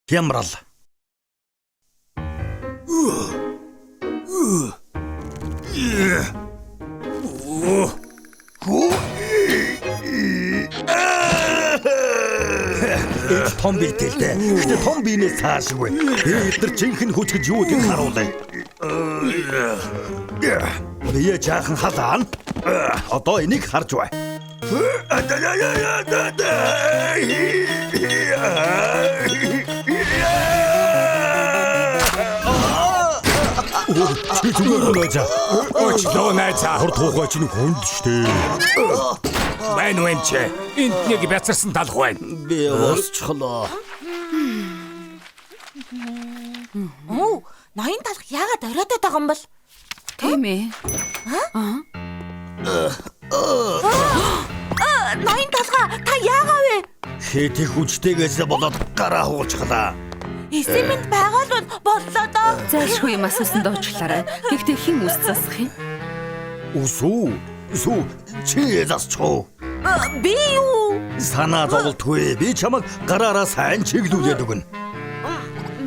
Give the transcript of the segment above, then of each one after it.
Хямрал. Том битэлтэй. Гэтэ том биенээс цаашгүй. Эдгээр жинхэнэ хүч гэж юу гэдгийг харуулъя. Бие жаахан халаан. Одоо энийг харж бай. Чи зүгээр нөөж. Очлоо найзаа. Хор туухай чинь хүнд штэ. Байна уу эмч? Энд нэг бяцарсан талх байна. Би уусчлоо. Оо, ноён талх яагаад оройтой байгаа юм бол? Тийм ээ. Ноён талха та яагаа вэ? Хэт их хүчтэйгээс болоод гараа хуучглаа. Эсэмэнд байгаа л боллоо доо. Зайлшгүй юм асуусан доочлаарай. Гэхдээ хэн үс засах юм? Усуу чи засчихоо. Би юу? Санаа зовлтгүй. Би чамайг гараараа сайн чиглүүлээд өгнө.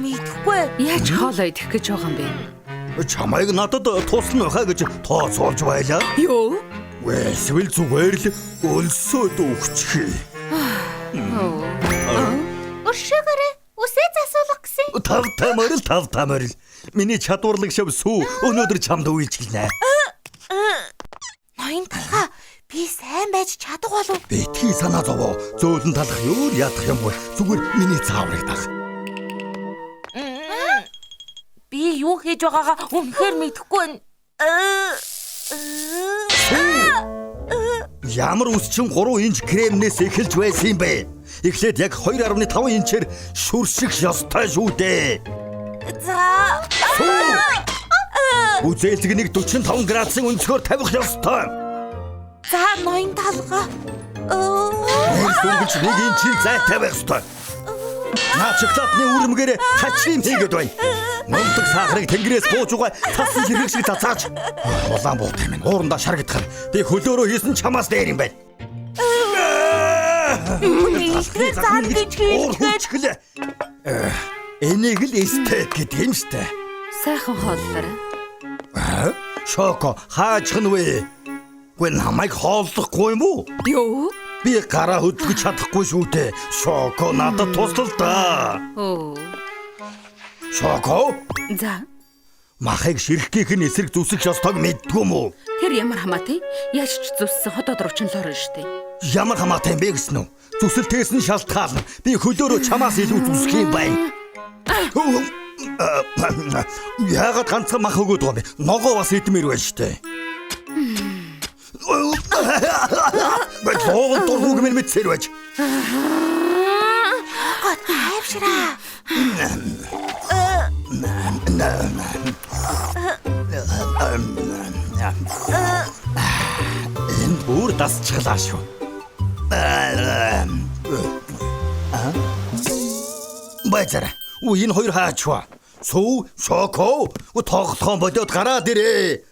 Мэдхгүй. Яаж хоолоо идэх гэж байгаа юм бэ? Чамайг надад туслах байхаа гэж тооцоолж байлаа. Юу? Эсвэл зүгээр л өлсөд өгчих. Өршөөгөрөө үсээ засуулах гэсэн. Тав тамарил. Миний чадварлаг шав сүү өнөөдөр чамд үйлчилнэ. Ноён талха би сайн байж чадах болов. Битгий санаа зовоо. Зөөлөн талах юу яадах юм бол зүгээр миний цааврыг даг. Би юу хийж байгаагаа үнэхээр мэдэхгүй байна. Ямар үсчин 3 инч кремнээс эхэлж байсан юм бэ? Эхлээд яг 2.5 инчээр шүрших ёстой шүү дээ. За. Үзээлцэг 45 градусын өнцгөр тавих ёстой. За ноён талха. Нэг инчийн зайтай байх ёстой. Наа шоколадны үрмгээр хачим хийгээд байна. Мундаг сахарыг тэнгэрээс бууж угаа цасан хэрэг шиг цацаач. Улаан буутай минь уурандаа шаргадах. Би хөлөөрөө хийсэн чамаас дээр юм байна. Ихтэй зан гэж хэлчихлээ. Энийг л эстет гэдэг юм штэ. Сайхан хооллоо. Шоко хаачх нь вэ? Гүн намайг хооллохгүй юм уу? Юу? Би гараа хөдлөж чадахгүй шүү дээ. Шоко надад туслал да. Оо. Шоко? За. Махыг ширхгийнх нь эсрэг зүсэх ёстойг мэддгүй юм уу? Тэр ямар хамаатай? Яаж ч зүссэн хотод руу ч лорно штэ. Ямар хамаатай юм бэ гэсэн үү? Зүсэлтээс нь шалтгаална. Би хөлөөрөө чамаас илүү зүсэх юм байна. Яагаад ганцхан мах өгөөд байгаа юм бэ? Ногоо бас идмээр байна штэ. Бат логон дургуг минь мэдсээр байж. Гот хайвшраа. Энд бүр дасчихлаа шүү. Баязара. Энэ хоёр хаачва. Сүү, шоко. Тоглохон бодоод гараад ирээ.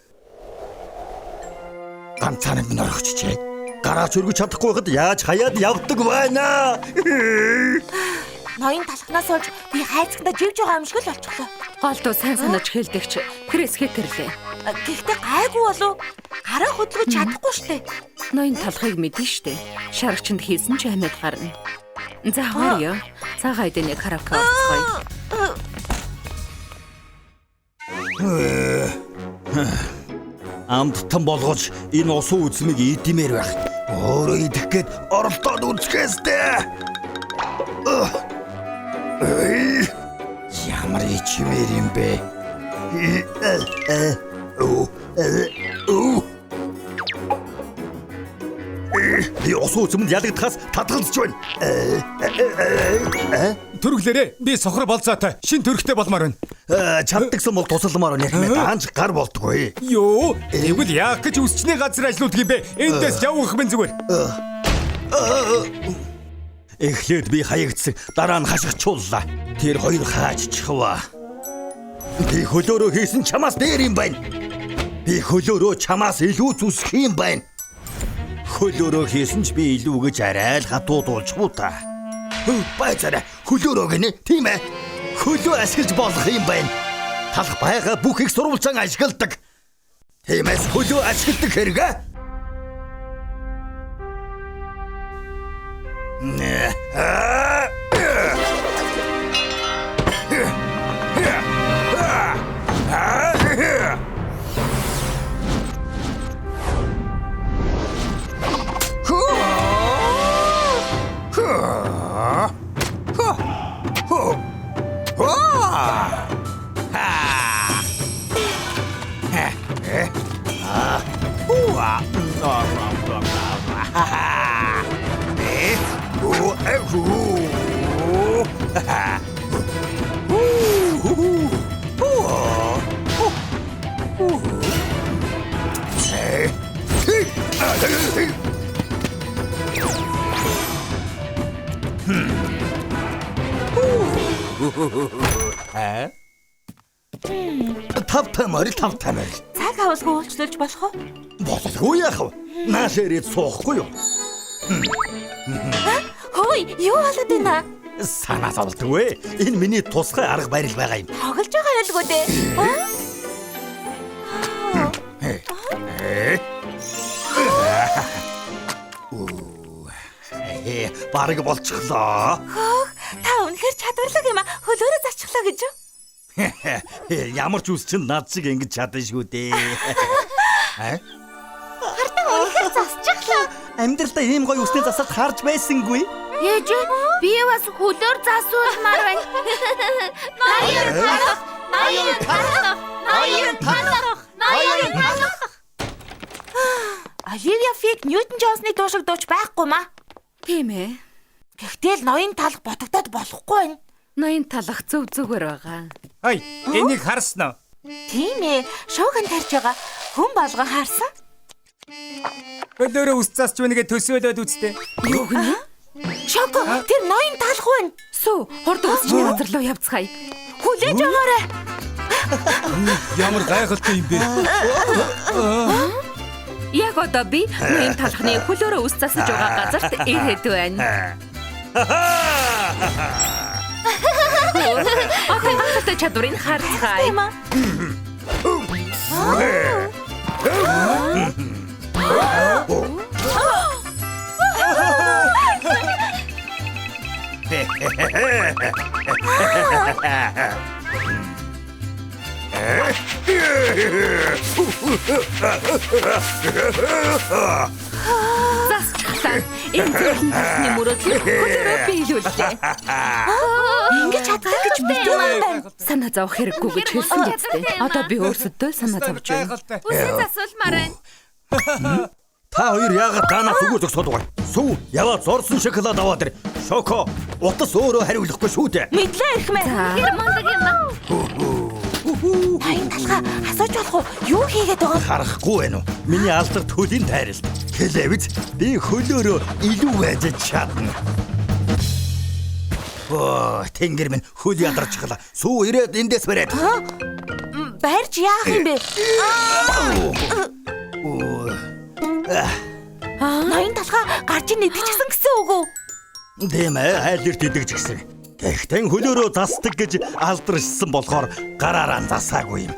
Ганцаар минь орчихжээ. Гараач өргөж чадахгүй байхад яаж хаяад явдаг байна. Ноён талхнаас олж би хайцганда живж байгаа юм шиг л болчихлоо. Голдуу сайн санаж хэлдэгч. Тэрээс хэтэрлээ. Гэхдээ гайгүй болов. Гараа хөдлөж чадахгүй штэ. Ноён талхыг мэдэн штэ. Шарагчанд хийсэн ч амьд гарна. За хоёё. Цагаан эдэний каравка орцгоё. Амттан болгож энэ усан үзмийг идэмээр байх. Өөрөө идэх гээд оролдоод үзэхээстэй. Ямар ичмэр юм бэ? Би усан үзмэнд ялагдахаас татгалзаж байна. Төрөглөрөө би сохор болцоотой. Шин төрхтэй болмоор байна. Чаддагсан бол тусалмаар байна. Даанч гар болдгоо. Юу? Тэгвэл яах гэж үсчний газар ажилуулдаг юм бэ? Эндээс явах минь зүгээр. Эхлээд би хаягдсан. Дараа нь хашгичууллаа. Тэр хоёр хааччихваа. Би хөлөөрөө хийсэн чамаас дээр юм байна. Би хөлөөрөө чамаас илүү зүсэх юм байна. Хөлөөрөө хийсэн ч би илүү гэж арай л хатуудуулж буу та. Баяцаарай. хөлөөрөө гинэ тийм ээ. Хөлөө ашиглаж болох юм байна. Талах байгаа бүхийг сурвалжан ашигладаг. Тиймээс хөлөө ашигладаг хэрэг аа. Тавтамаар. Цаг авалгүй уулчлуулж болох уу? Болохгүй яах вэ? Нааш ирээд суухгүй юу? Хөөе, юу болоод байна? Санаа зовлтгүй. Энэ миний тусгай арга барил байгаа юм. Тоглож байгаа байлгүй дээ. Бараг болчихлоо. Та үнэхээр чадварлаг юм а. Хөлөөрөө зарчихлаа гэж юу? Ямар ч үс чинь над шиг ингэж чадна шүү дээ. Хартаа үнэхээр засчихлаа. Амьдралдаа ийм гоё үсний засалт харж байсангүй. Ээж, би бас хөлөөр засуулмаар байна. Ноён талах. Оливия Фиг Ньютон Джонсны дуу шиг дууч байхгүй маа. Тийм ээ. Гэхдээ л ноён талах ботогдоод болохгүй байна. Ноён талах зүгээр байгаа. Ой, энийг харсан уу? Тийм ээ, шууган тарж байгаа. Хүн болгон харсан. Хөлөөрөө ус засч үнэгээ төсөөлөд үзтээ. Юу гэнэ? Шоко, тэр ноён талах байна. Сүү, хурд усчны газар руу явцгаая. Хүлээж аваарай. Ямар гайхалтай юм бэ? Яг одоо би ноён талхны хөлөөрөө ус засаж байгаа газарт ирээд байна. Одоо гайхалтай чадварыг харцгаая. Засчихлаа. Энэ зөвхөн талхны мөрөдлөг хөлөөрөө биелүүллээ. Ингэж чаддаг гэж мэдээгүй байна. Санаа зовох хэрэггүй гэж хэлсэн үстэй. Одоо би өөрсдөө санаа зовж байна. Гайхалтай. Үсээ засуулмаар байна. Та хоёр яагаад танаас үгүй зогсоод байгаа? Сүү, яваа зорсон шоколад аваад ир. Шоко, утас өөрөө хариулахгүй шүү дээ. Мэдлээ ирэх мэ. Тэр мундаг юм аа. Ноён талхаа асууж болох уу? Юу хийгээд байгаа? Харахгүй байна уу? Миний алдарт хөлийн тайралт. Хэлээвз, би хөлөөрөө илүү байж чадна. Тэнгэр минь хөл ядарчихлаа. Сүү ирээд эндээс бариад. Байрч яах юм бэ? Ноён талхаа гарч идчихсэн гэсэн үг үү? Тийм ээ, айлэрт идэж гисэн. Гэхдээ хөлөөрөө засдаг гэж алдаршсан болохоор гараараа засаагүй юм.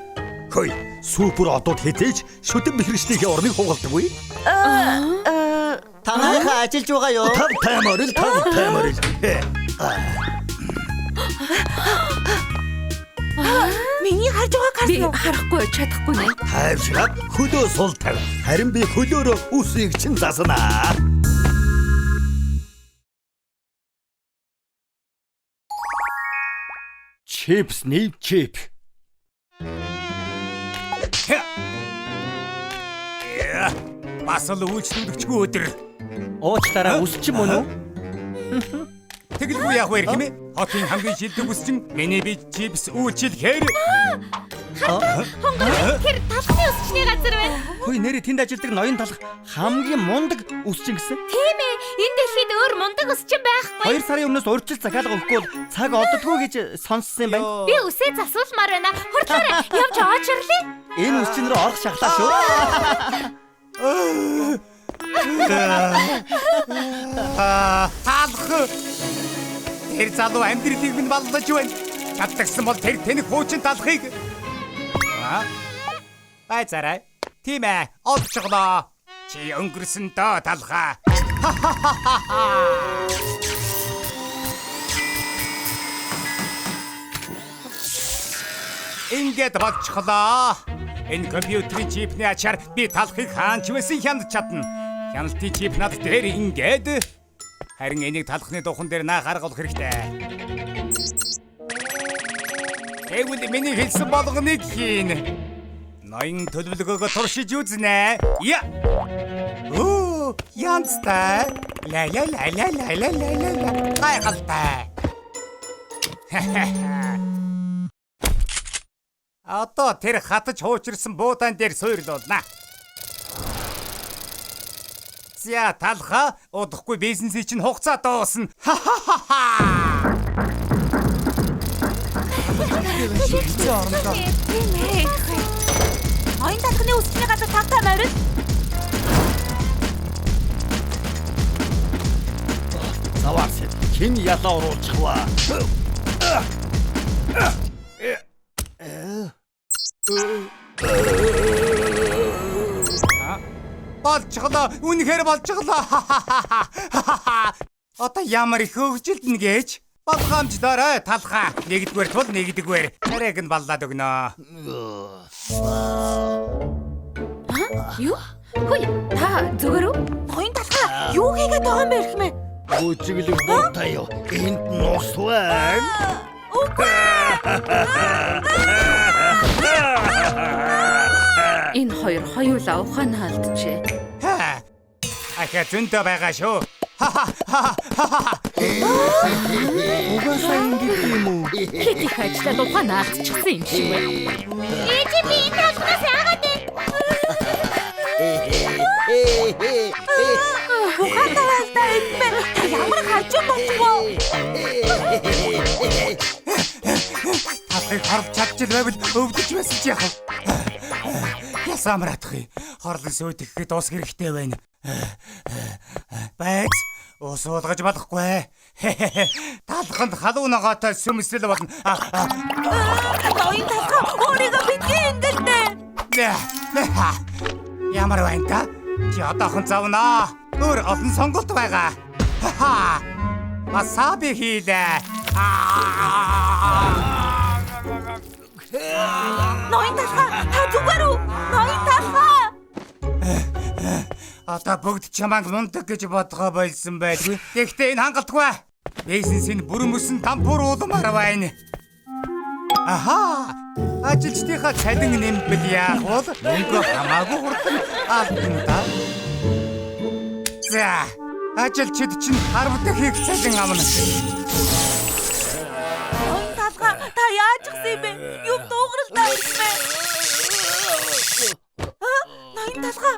Хөөе, супер одод хэтэж шүтэн бэхэрчдийн орныг хугалдаггүй. Танайхаа ажиллаж байгаа юу? Тав тайморил. Миний харж байгааг Би харсан уу? харахгүй чадахгүй нэ. Хайвшраад хөлөө сул тавь. Харин би хөлөөрөө үсийг чин заснаа. Чипс нийв чип. Бас л үйлчлүүлэгчгүй өдөр. Уучлаарай үсч юм уу? Тэгэлгүй яах вэ хэмээн? Хотын хамгийн шилдэг ус чинь миний би чипс үйлчлэхээр. Тэр талхны өсчний газар байна. Хөөе нэрээ тэнд ажилладаг ноён талах хамгийн мундаг үсчин гэсэн. Тийм ээ, энэ дэлхийд өөр мундаг өсчин байхгүй. 2 сарын өмнөөс урьдчил захиалга өгөхгүй бол цаг оддоггүй гэж сонссон юм байна. Би үсээ засуулмаар байна. Хурдлаарай, явж очрлээ. Энэ үсчин рүү орох шахлаа шүү. Таалах. Тэр залуу амьдралыг минь баллаж байна. Чаддагсан бол тэр тэнэг хуучин талхыг. Байцаарай. Тийм ээ. Олцголоо. Чи өнгөрсөн доо талхаа. Ингээд болчихлоо. Энэ компьютерийн чипний ачаар би талхыг хаанч байсан хянаж чадна. Хяналтын чип над дээр ингээд. Харин энийг талхны духан дээр наах арга олох хэрэгтэй. Тэгвэл миний хэлсэн болгоныг хийн. Ноён төлөвлөгөөгөө туршиж үзнэ. Я. Оо, янзтай. Ла. Гайхалтай. Одоо тэр хатаж хуучирсан буудаан дээр суйрлуулна. За талха удахгүй бизнесийн чинь хугацаа дуусна. Ноён талхны үсчний газар тавтаа морил. Заваач. Хэн ялаа оруулчихлаа. Болчихлоо. Үнэхээр болчихлоо. Одоо ямар их хөвгөлдөн гэж? Болгоомжлоорой талхаа. Нэгдүгээр тул нэгдүгээр. Тарайг нь баллаад өгнө. Юу? Хөөе, та зүгээр үү? Ноён талхаа юу хийгээд байгаа юм бэ хэрхмээ? Гүчиглэг буутай юу? Энд нус байна. Энэ хоёр хоёулаа ухаанаа алдчихэ. Ахаа зөндөө байгаа шүү. Угаасаа ингэж юм уу? Хэд их ажиллаад ухаанаа алдчихсан юм шиг байна. Ээж би энэ талхнаас яагаад вэ? Ухаанаа алдаа энэ ямар хажуу болчихвоо? Талхыг харж чадчих байвал өвдөж байсан чи яах вэ? Ясамратах юм. Хорлон сүйд ихэд ус хэрэгтэй байна. Байц ус уулгаж болохгүй. Талханд халуун ногоотой сүмсэл болно. Ноён талхаа өөрийгөө битгий ингэдэ. Ямар байна та? Чи одоохон завнаа. Өөр олон сонголт байгаа. Васаби хийлээ. Ноён талхаа та зүгээр үү? Ноён талхаа. Одоо бүгд чамайг мундаг гэж бодгоо болсон байлгүй. Гэхдээ энэ хангалтгүй. Бизнесийн бүрэн мөсөн тампуур уулмаар байна. Аха! Ажилчдынхаа цалин нэмбэл яах вэ? Мөнгө хамаагүй хурдан алдна да. За, ажилчид чинь 10 дахин их цалин авна. Ноён талхаа та яаж гисэн юм бэ? Юу дуугаралтай юм бэ? Ноён талхаа.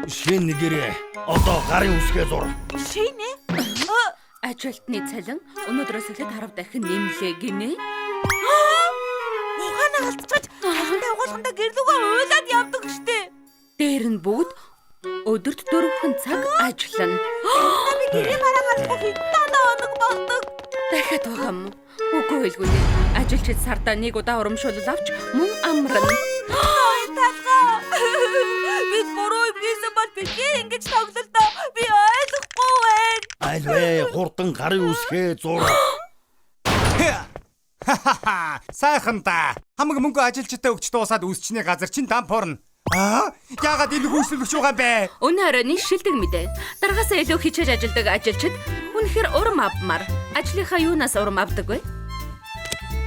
Шинэ гэрээ. Одоо гарын үсгээ зур. Шинэ? Ажилтны цалин өнөөдрөөс эхлээд 10 дахин нэмлээ гинэ. Ухаанаа алдчихаж талхтай угаалгандаа гэрлүүгээ уйлаад явдаг штэ. Дээр нь бүгд өдөрт 4 цаг ажиллана. Би гэрээ бараа гарахгүй хэдэн хоног болдог. Дахиад байгаа юм. Үгүй хэлгүй. Ажилчид сардаа нэг удаа урамшуулал авч мөн амрана. Ноён талхаа. Бид буруу юм хийсэн бол би ингэж тоглолтоо. Би ойлгохгүй байна. Айлвэ хурдан гарын үсгээ зур. Сайхан та. Хамаг мөнгө ажилчдаа өгч дуусаад үсчний газар чинь дампуурна. Яагаад энэ хүйсэлгч байгаа юм бэ? Өнөөрөө нэг шилдэг мэдээ. Дараагаас илүү хичээж ажилладаг ажилчид үнэхээр урам авмаар. Ажлынхаа юунаас урам авдаг вэ?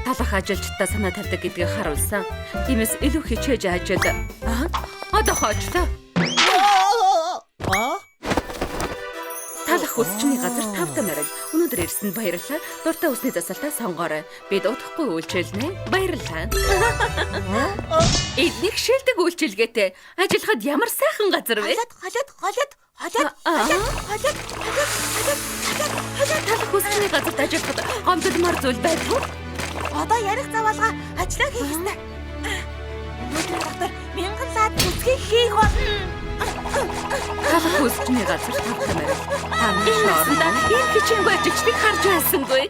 Талах ажилчдаа санаа тавьдаг гэдгийг харуулсан. Тиймээс илүү хичээж ажил. Одоо хоочлоо. Талах үсчний газар тавтан нарил. Өнөөдөр ирсэнд баярлалаа. Дуртай усны засалтаа сонгоорой. Бид удахгүй үйлчилнэ. Баярлалаа. Эднийг шилдэг үйлчилгээтэй. Ажиллахад ямар сайхан газар вэ? Талах үсчний газарт ажиллахад гомдолмор зүйл байдаг. Одоо ярих заваалга ажиллаа хийх ёстой. Өнөөдөр доктор 1000 лаад үсгийг хийх болно. Талах Хүсчний газар тавхамаар. Таны шоорда энэ хичээнгүй ажилчдыг харж байсангүй.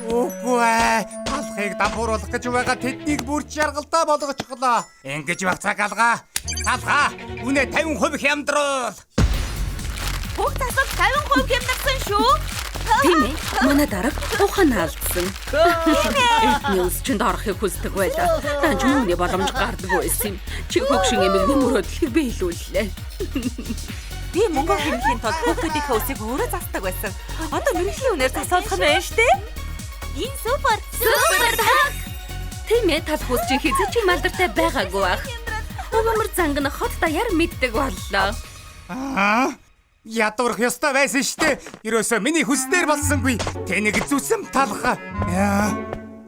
Үгүй талхыг дампууруулах гэж байгаа тэднийг бүрч яргалдаа болгочихлоо. Ингэж байх цаг алгаа. Талхаа үнэ 50% хямдруул. Бүх тасал 50% хэмнэсэн шүү. Тийм ээ. Манай дарга ухаан алдсан. Эдний үсчэнд орохыг хүсдэг байлаа. Данч мөний боломж гардаг байсан юм. Чи хөгшин эмэгний мөрөөдлийг биелүүллээ. Би мөнгө хэмжихийн тулд хүүхдүүдийнхээ үсийг өөрөө засдаг байсан. Одоо мэрэгжлийн үнээр засуулах нь байна штэ. Энэ супер. Тийм ээ. Тал хүсчин хизээ чи малдартай байгаагүй ах. Өвөмөр занг нь хот даяар мэддэг боллоо. Ядуурх ёстой байсан штэ. Ерөөсөө миний хүсдээр болсонгүй. Тэнийг зүсэм талха.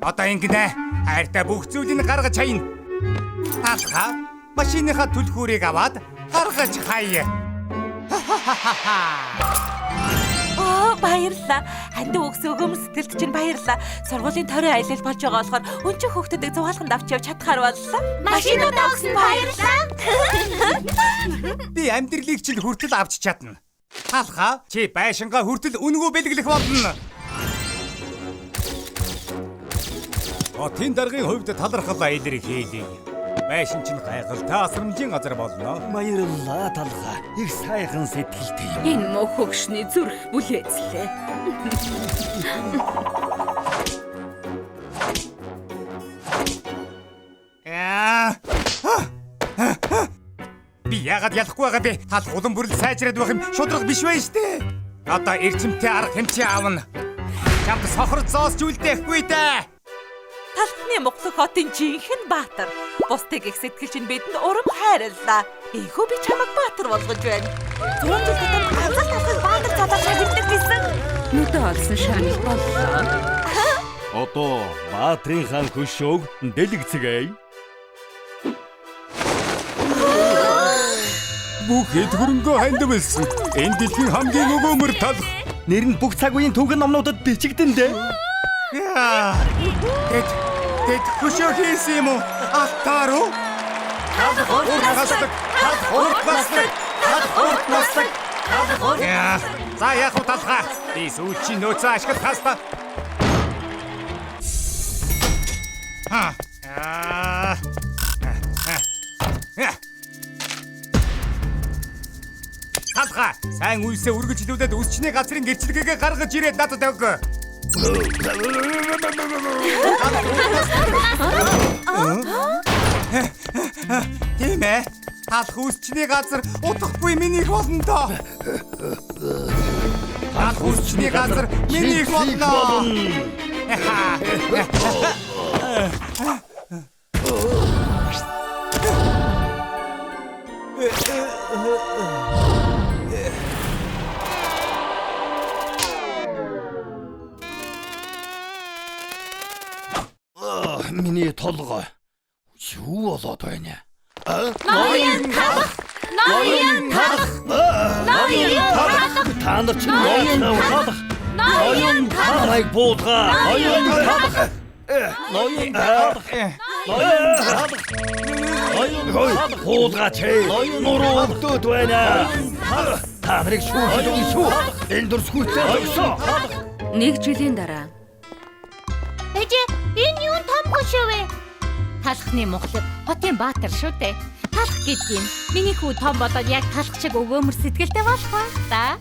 Одоо ингэнэ. Хайртай бүх зүйлийг гаргаж хаяна. Талха машиныхаа түлхүүрийг аваад гаргаж хаяа. Баярлалаа. Хандив өгс өгөөмөр сэтгэлд чинь баярлалаа. Сургуулийн тойрон аялал болж байгаа болохоор өнчиг хүүхдүүдийг зугаалганд авч явж чадхаар боллоо. Машинуудаа өгсөн баярлалаа. Би амьдралыг чинь хүртэл авч чадна. Талха чи байшингаа хүртэл үнгүү бэлгэлэх болно. Хотын даргын хувьд талархал илэрхийлье. Байшин чинь гайхалтай асрамжийн газар болно. Баярлалаа талхаа. Их сайхан сэтгэлтэй. Энэ мөх хөгшний зүрх бүлээцлээ. Би яагаад ялахгүй байгаа бэ? Тал улам бүрэл сайжраад байх юм шудраг биш байх штэ. Одоо эрчимтэй арга хэмжээ аавна. Чамд сохор зоосч үлдээхгүй дээ. Талхны Монгол хотын жинхэнэ баатар. Бусдыг их сэтгэл чинь бидэнд урам хайрлаа. Ийхүү би чамайг баатар болгож байна. 100 жил татам ганцаар талхыг баатар залаад шагналдаг гэсэн. Нүдэ олсон шанал боллоо. Одоо Баатрин хаан хөшөөг дэлгэцгээе. Бүх хэд хөрөнгөө хандвалсан. Энэ дэлхийн хамгийн өгөөмөр талх. Нэр нь бүх цаг үеийн түүхэн номнуудад бичигдэн дээ. Тэд хөшөө хийсэн юм уу? Алтааруу? За яах вэ талхаа? Би сүүлчийн нөөцөө ашиглах хаста. Талхаа, сайн үйлсээ үргэлжлүүлээд үсчний газрын гэрчлэгээ гаргаж ирээд надад өгөө. Тийм ээ. Талх үсчний газар утгагүй миний болно доо. Талх үсчний газар миний болно. Миний толгой. Юу болоод байна? Ноён талх. Та нар чинь ноён талх. Ноён талхыг буулгаа. Ноён талх. Ноён талх. Ноён талх. Ноён буулгаач. Нуруу өгдөөд байна. Та нарыг шүү. Энэ дөрс хүчтэй өгсөө. 1 жилийн дараа. Эжээ, энэ юу том хөшөө вэ? Талхны Монголд хотын баатар шүү дээ. Талх гэдэг юм. Миний хүү том болоод яг талх шиг өгөөмөр сэтгэлтэй болох ба.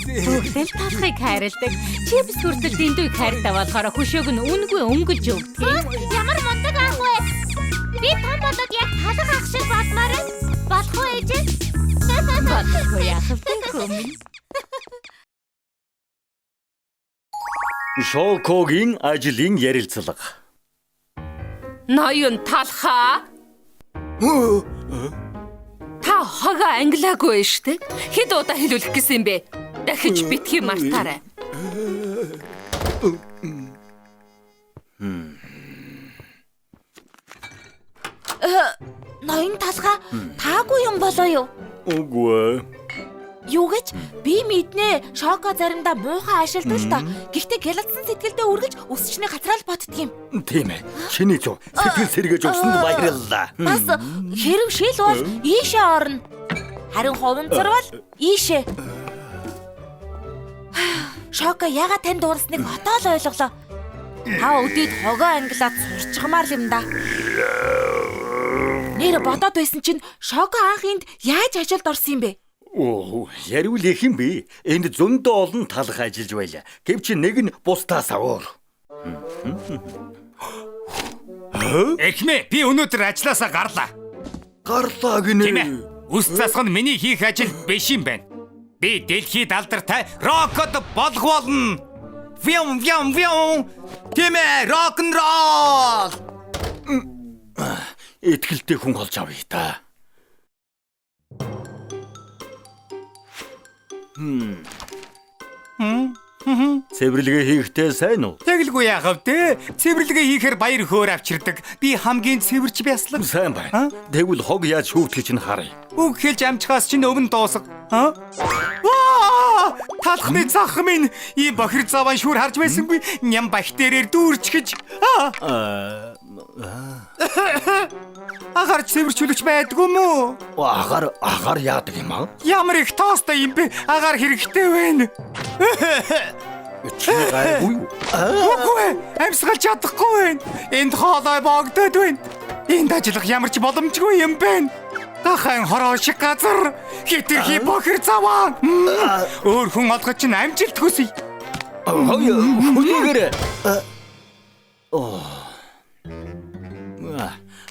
Бүгдэл талхыг хайрладаг. Чи бас хүртэл дэндүү хайртай болохоор хөшөөг нь үнгүй өнгөлж өгдөг. Ямар мундаг ах вэ? Би том болоод яг талх ах шиг болмоор болох уу ээжээ? Болохгүй яах вэ? Шокогийн ажлын ярилцлага. Ноён талхаа. Та хага англиагүй штэ. Хэд удаа хэлүүлэх гэсэн юм бэ? Дахиж битгий мартаарай. Ноён талхаа таагүй юм болоо юу? Үгүй. Юу гэж? Би мэднэ. Шоко заримдаа муухай ашигладаг л доо. Гэхдээ гялалзсан сэтгэлдээ үргэлж өсчний газраа л боддөг юм. Тийм ээ. Чиний зөв. Сэтгэл сэргэж өгсөнд баярлалаа. Бас хэрэв шил бол ийшээ орно. Харин хуванцар бол ийшээ. Шоко ягаад танд дуурсныг отоо л ойлголоо. Та өдөөд хогоо англаад сурчгамаар юм да. Нэр бодоод байсан чинь Шоко анх энд яаж ажилд орсон юм бэ? Оо, яривал их юм бэ? Энд зөндөө олон талх ажиллаж байлаа. Гэвч нэг нь бусдаас өөр. Эхмээ, би өнөөдөр ажилласаа гарлаа. Гарлаа Тийм гинэ. ээ. Үс засах нь миний хийх ажил биш юм байна. Би дэлхийд алдартай рокод болох болно. Вям вям вям. Тийм ээ, рок н рол. Итгэлтэй хүн олж авъя та. Цэвэрлэгээ хийхдээ сайн уу? Тэгэлгүй яахав те. Цэвэрлэгээ хийхээр баяр хөөр авчирдаг. Би хамгийн цэвэрч бяслаг. Сайн байна. Тэгвэл хог яаж шүүгдэх чинь харъя. Үг хэлж амжихаас чинь өвн дуусах. Ваа! Талхны зах минь ийм бохир заван шүүр харж байсангүй. Ням бактериэр дүүрчгэж. Агаар цэвэрчүүлж байдгүй мүү? Агаар яадаг юм аа? Ямар их тоостой юм бэ? Агаар хэрэгтэй байна. Чи гайгүй юу? Үгүй амьсгалж чадахгүй байна. Энд хоолой богдоод байна. Энд ажиллах ямар ч боломжгүй юм байна. Дахайн хороо шиг газар хитрхи бохир заваа. Өөр хүн олгож чинь амжилт хүсье. Хүнийгэр.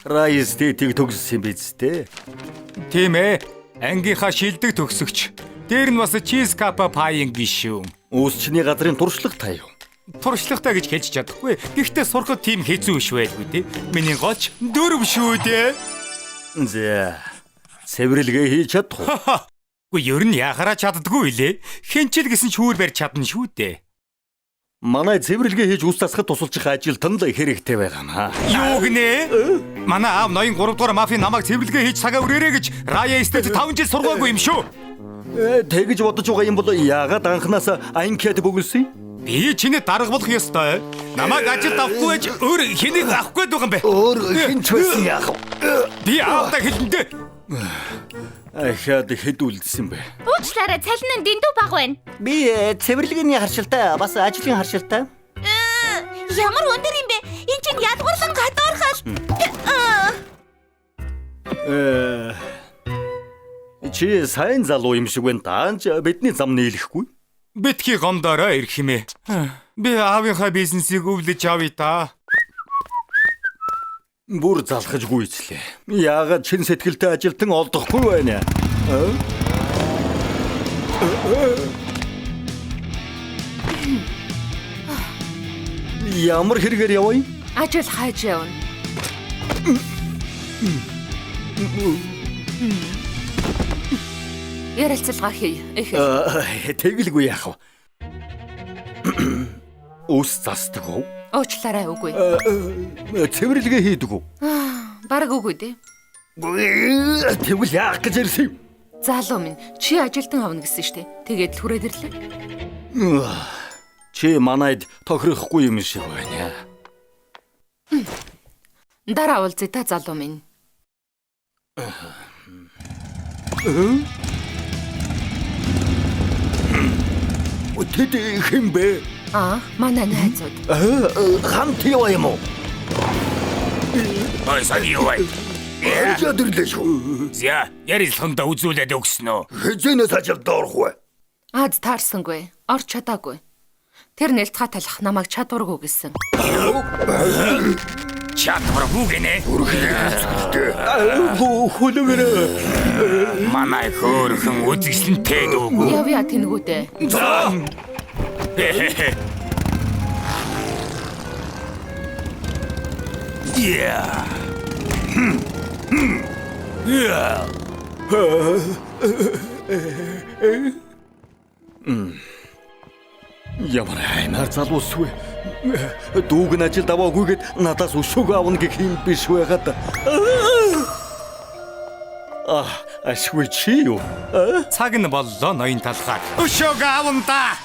Райстыг төгссөн юм биз дээ. Тийм ээ. Ангийнхаа шилдэг төгсөгч. Дээр нь бас чиз капа паийн гişүүн. Үүсчний газрын туршлага та юу? Туршлагатай гэж хэлж чадахгүй. Гэхдээ сурахад тийм хэцүү биш байлгүй дээ. Миний гоч дөрөв шүү дээ. За. Цэвэрлэгээ хийж чадах уу? Үгүй ер нь яхараа чаддгүй лээ. Хинчил гэсэн шүүр барьж чадна шүү дээ. Манай цэвэрлэгээ хийж ус тасахад тусалчих ажилтан л хэрэгтэй байгаамаа. Юу гинэ? Манай аав ноён 3 дугаар мафийн намайг цэвэрлэгээ хийж цагаа өрөөрэй гэж Рая стэд 5 жил сургаагүй юм шүү. Тэгэж бодож байгаа юм бол яагаад анханаас анкет бөглсөн? Би чиний дарга болох ёстой. Намайг ажилд авахгүй гэж өөр хэнийг авахгүй байгаа юм бэ? Өөр хинч байсан яах вэ? Би аавдаа хэлэндээ. Ахаад хэд үлдсэн бэ? Уучлаарай, цалин нь дэндүү бага байна. Би цэвэрлэгээний харшилтай бас ажлын харшилтай. Ямар өндөр юм бэ? Энд чинь ядгуурлан гадуурхал. Чи сайн залуу юм шиг байна. Даанч бидний зам нийлэхгүй. Битгий гомдороо ирэх юм ээ. Би аавынхаа бизнесийг өвлөж авъя та. Бүр залхаж гүйцлээ. Яагаад чин сэтгэлтэй ажилтан олдохгүй байна? Ямар хэрэгээр явъя? Ажил хайж явна. Ярилцлага хий. Их. Тэгэлгүй яах вэ? Ус застдаг уу? Уучлаарай үгүй. Цэвэрлэгээ хийдэг үү? Бараг үгүй дээ. Тэгвэл яах гэж ирсэн юм? Залуу минь чи ажилтан авна гэсэн штэ. Тэгээд л хүрээд ирлээ. Чи манайд тохирохгүй юм шиг байна. Дараа уулзъя та залуу минь. Тэд хэм бэ? Манай найзууд. Хамт яваа юм уу? Ой, саги яваа. Ядэрлээ шүү. За, ярилцлаганда үзүүлээд өгсөн үү? Хэзээс ажилд орох вэ? Аз таарсангүй. Орч чадаагүй. Тэр нэлтга талах намайг чадваргүй гэсэн. Чадваргүй гинэ. Хөлөмөр. Манай хөөрхөн үзэсгэлэнтэй дүүгүү. Явъя тэнгүүдээ. За. Yeah. Ямар хайнаар залуус вэ? Дүүг нь ажилд аваагүйгээд надаас өшөөгөө авна гэх юм биш байгаад. Ашгүй чи юу? Цаг нь боллоо ноён талхаа. Өшөөг аавнда.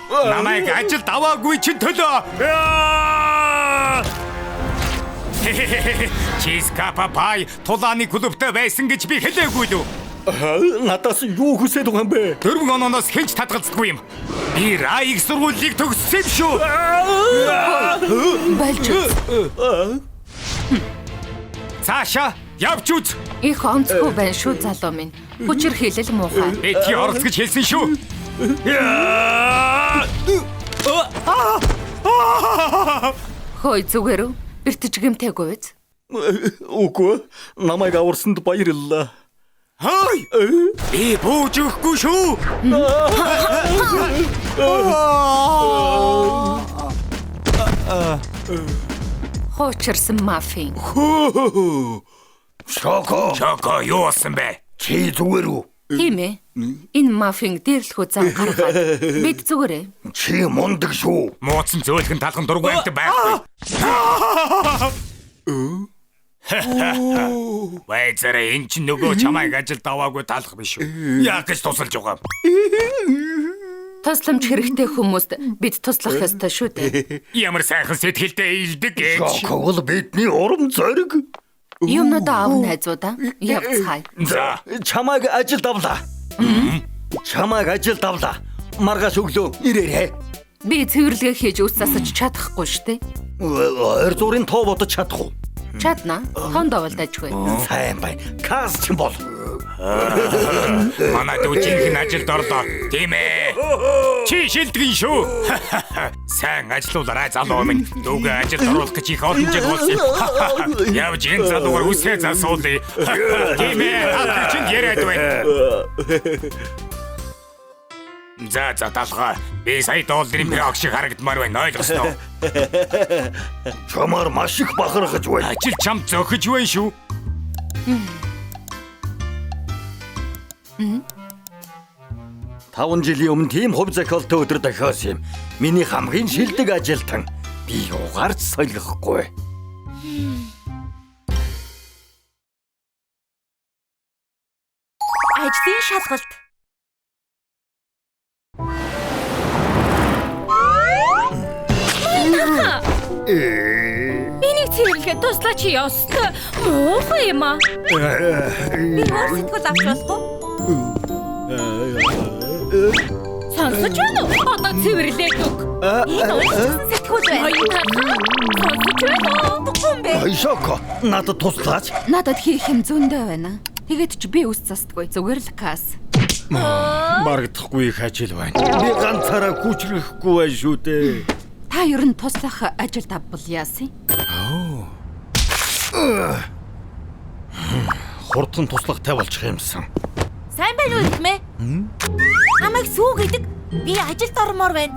Намайг ажилд аваагүй чи төлөө. Чиз капа пай тулааны клубтаа байсан гэж би хэлээгүй лүү. Надаас юу хүсэж байгаа юм бэ? 4 ононоос хэн ч татгалзахгүй юм. Би Раиг сургуулийг төгссөн юм шүү. Болж үз. Цаашаа явж үз. Их онцгүй байна шүү залуу минь. Хүчээр хэлэл муухай. Эти орц гэж хэлсэн шүү. Хой зүгээр үү? Бэртэж гэмтэйгүй биз? Үгүй. Намайг аварсанд баярлалаа. Хой! Би бууж өгөхгүй шүү. Хоочирсан мафийн. Шоко юу болсон бэ? Чи зүгээр үү? Тийм ээ. Энэ мафийн дээрлэхүү зам гаргаад бид зүгээрээ. Чи мундаг шүү. Мууцсан зөөлхөн талхан дургүй амт байхгүй. Вайзара энэ ч нөгөө чамайг ажилд аваагүй талах биш үү? Яг гэж тусалж байгаа. Тусламж хэрэгтэй хүмүүст бид туслах ёстой шүү дээ. Ямар сайхан сэтгэлтэй илдэг гэж. Шоко бол бидний урам зориг. Юмнууд аав найзуудаа явцгаая. За, Чамайг ажилд авлаа. Чамайг ажилд авлаа. Маргааш өглөө ирээрэй. Би цэвэрлэгээ хийж үс засаж чадахгүй штэ. Ойр зургийн тоо бодож чадах уу? Чадна. Хонд оволдажгүй. Сайн байна. Кас ч юм бол. манай дүүжинхэн ажилд орлоо. Тийм ээ. Чи шилдэгэн шүү. Сайн ажиллаулаарай залуу минь. Дүүгээ ажилд оруулах гэж их олон жил болсон. Явж энэ залуугаар үсээ засуулъя. Тийм ээ. Хатар чинь яриад байна. За талхаа. Би сая долларын бэрэг шиг харагдмаар байна. Ойлгосноо? Чамаар маш их бахархаж байна. Ажил чам зөхөж байна шүү. 5 жилийн өмнө тийм хувь зохиолтой өдөр дохиосон юм. Миний хамгийн шилдэг ажилтан. Би угаарч солихгүй. Ажлын шалгалт. Энийг цэвэрлэхэд туслаач ёстой. Муухай юм аа. Би өөр сэтгэл авч болох уу? Сонсож байна уу? Одоо цэвэрлээд өг. Энэ өөр сэтгүүл байна. Ноён талхаа. Сонсож байна уу? Тugгүй бэ? Шоко, надад туслаач. Надад хийх юм зөндөө байна. Тэгээд ч би үс засдаггүй. Зүгээр л кас. Барагдахгүй их ажил байна. Би ганцаараа хүчрэхгүй байна шүү дээ. Та ер нь туслах ажилд авбал яасан? Хурдан туслагтай болчих юмсан. Сайн байна уу гэмээ? Намайг сүү гэдэг. Би ажилд ормоор байна.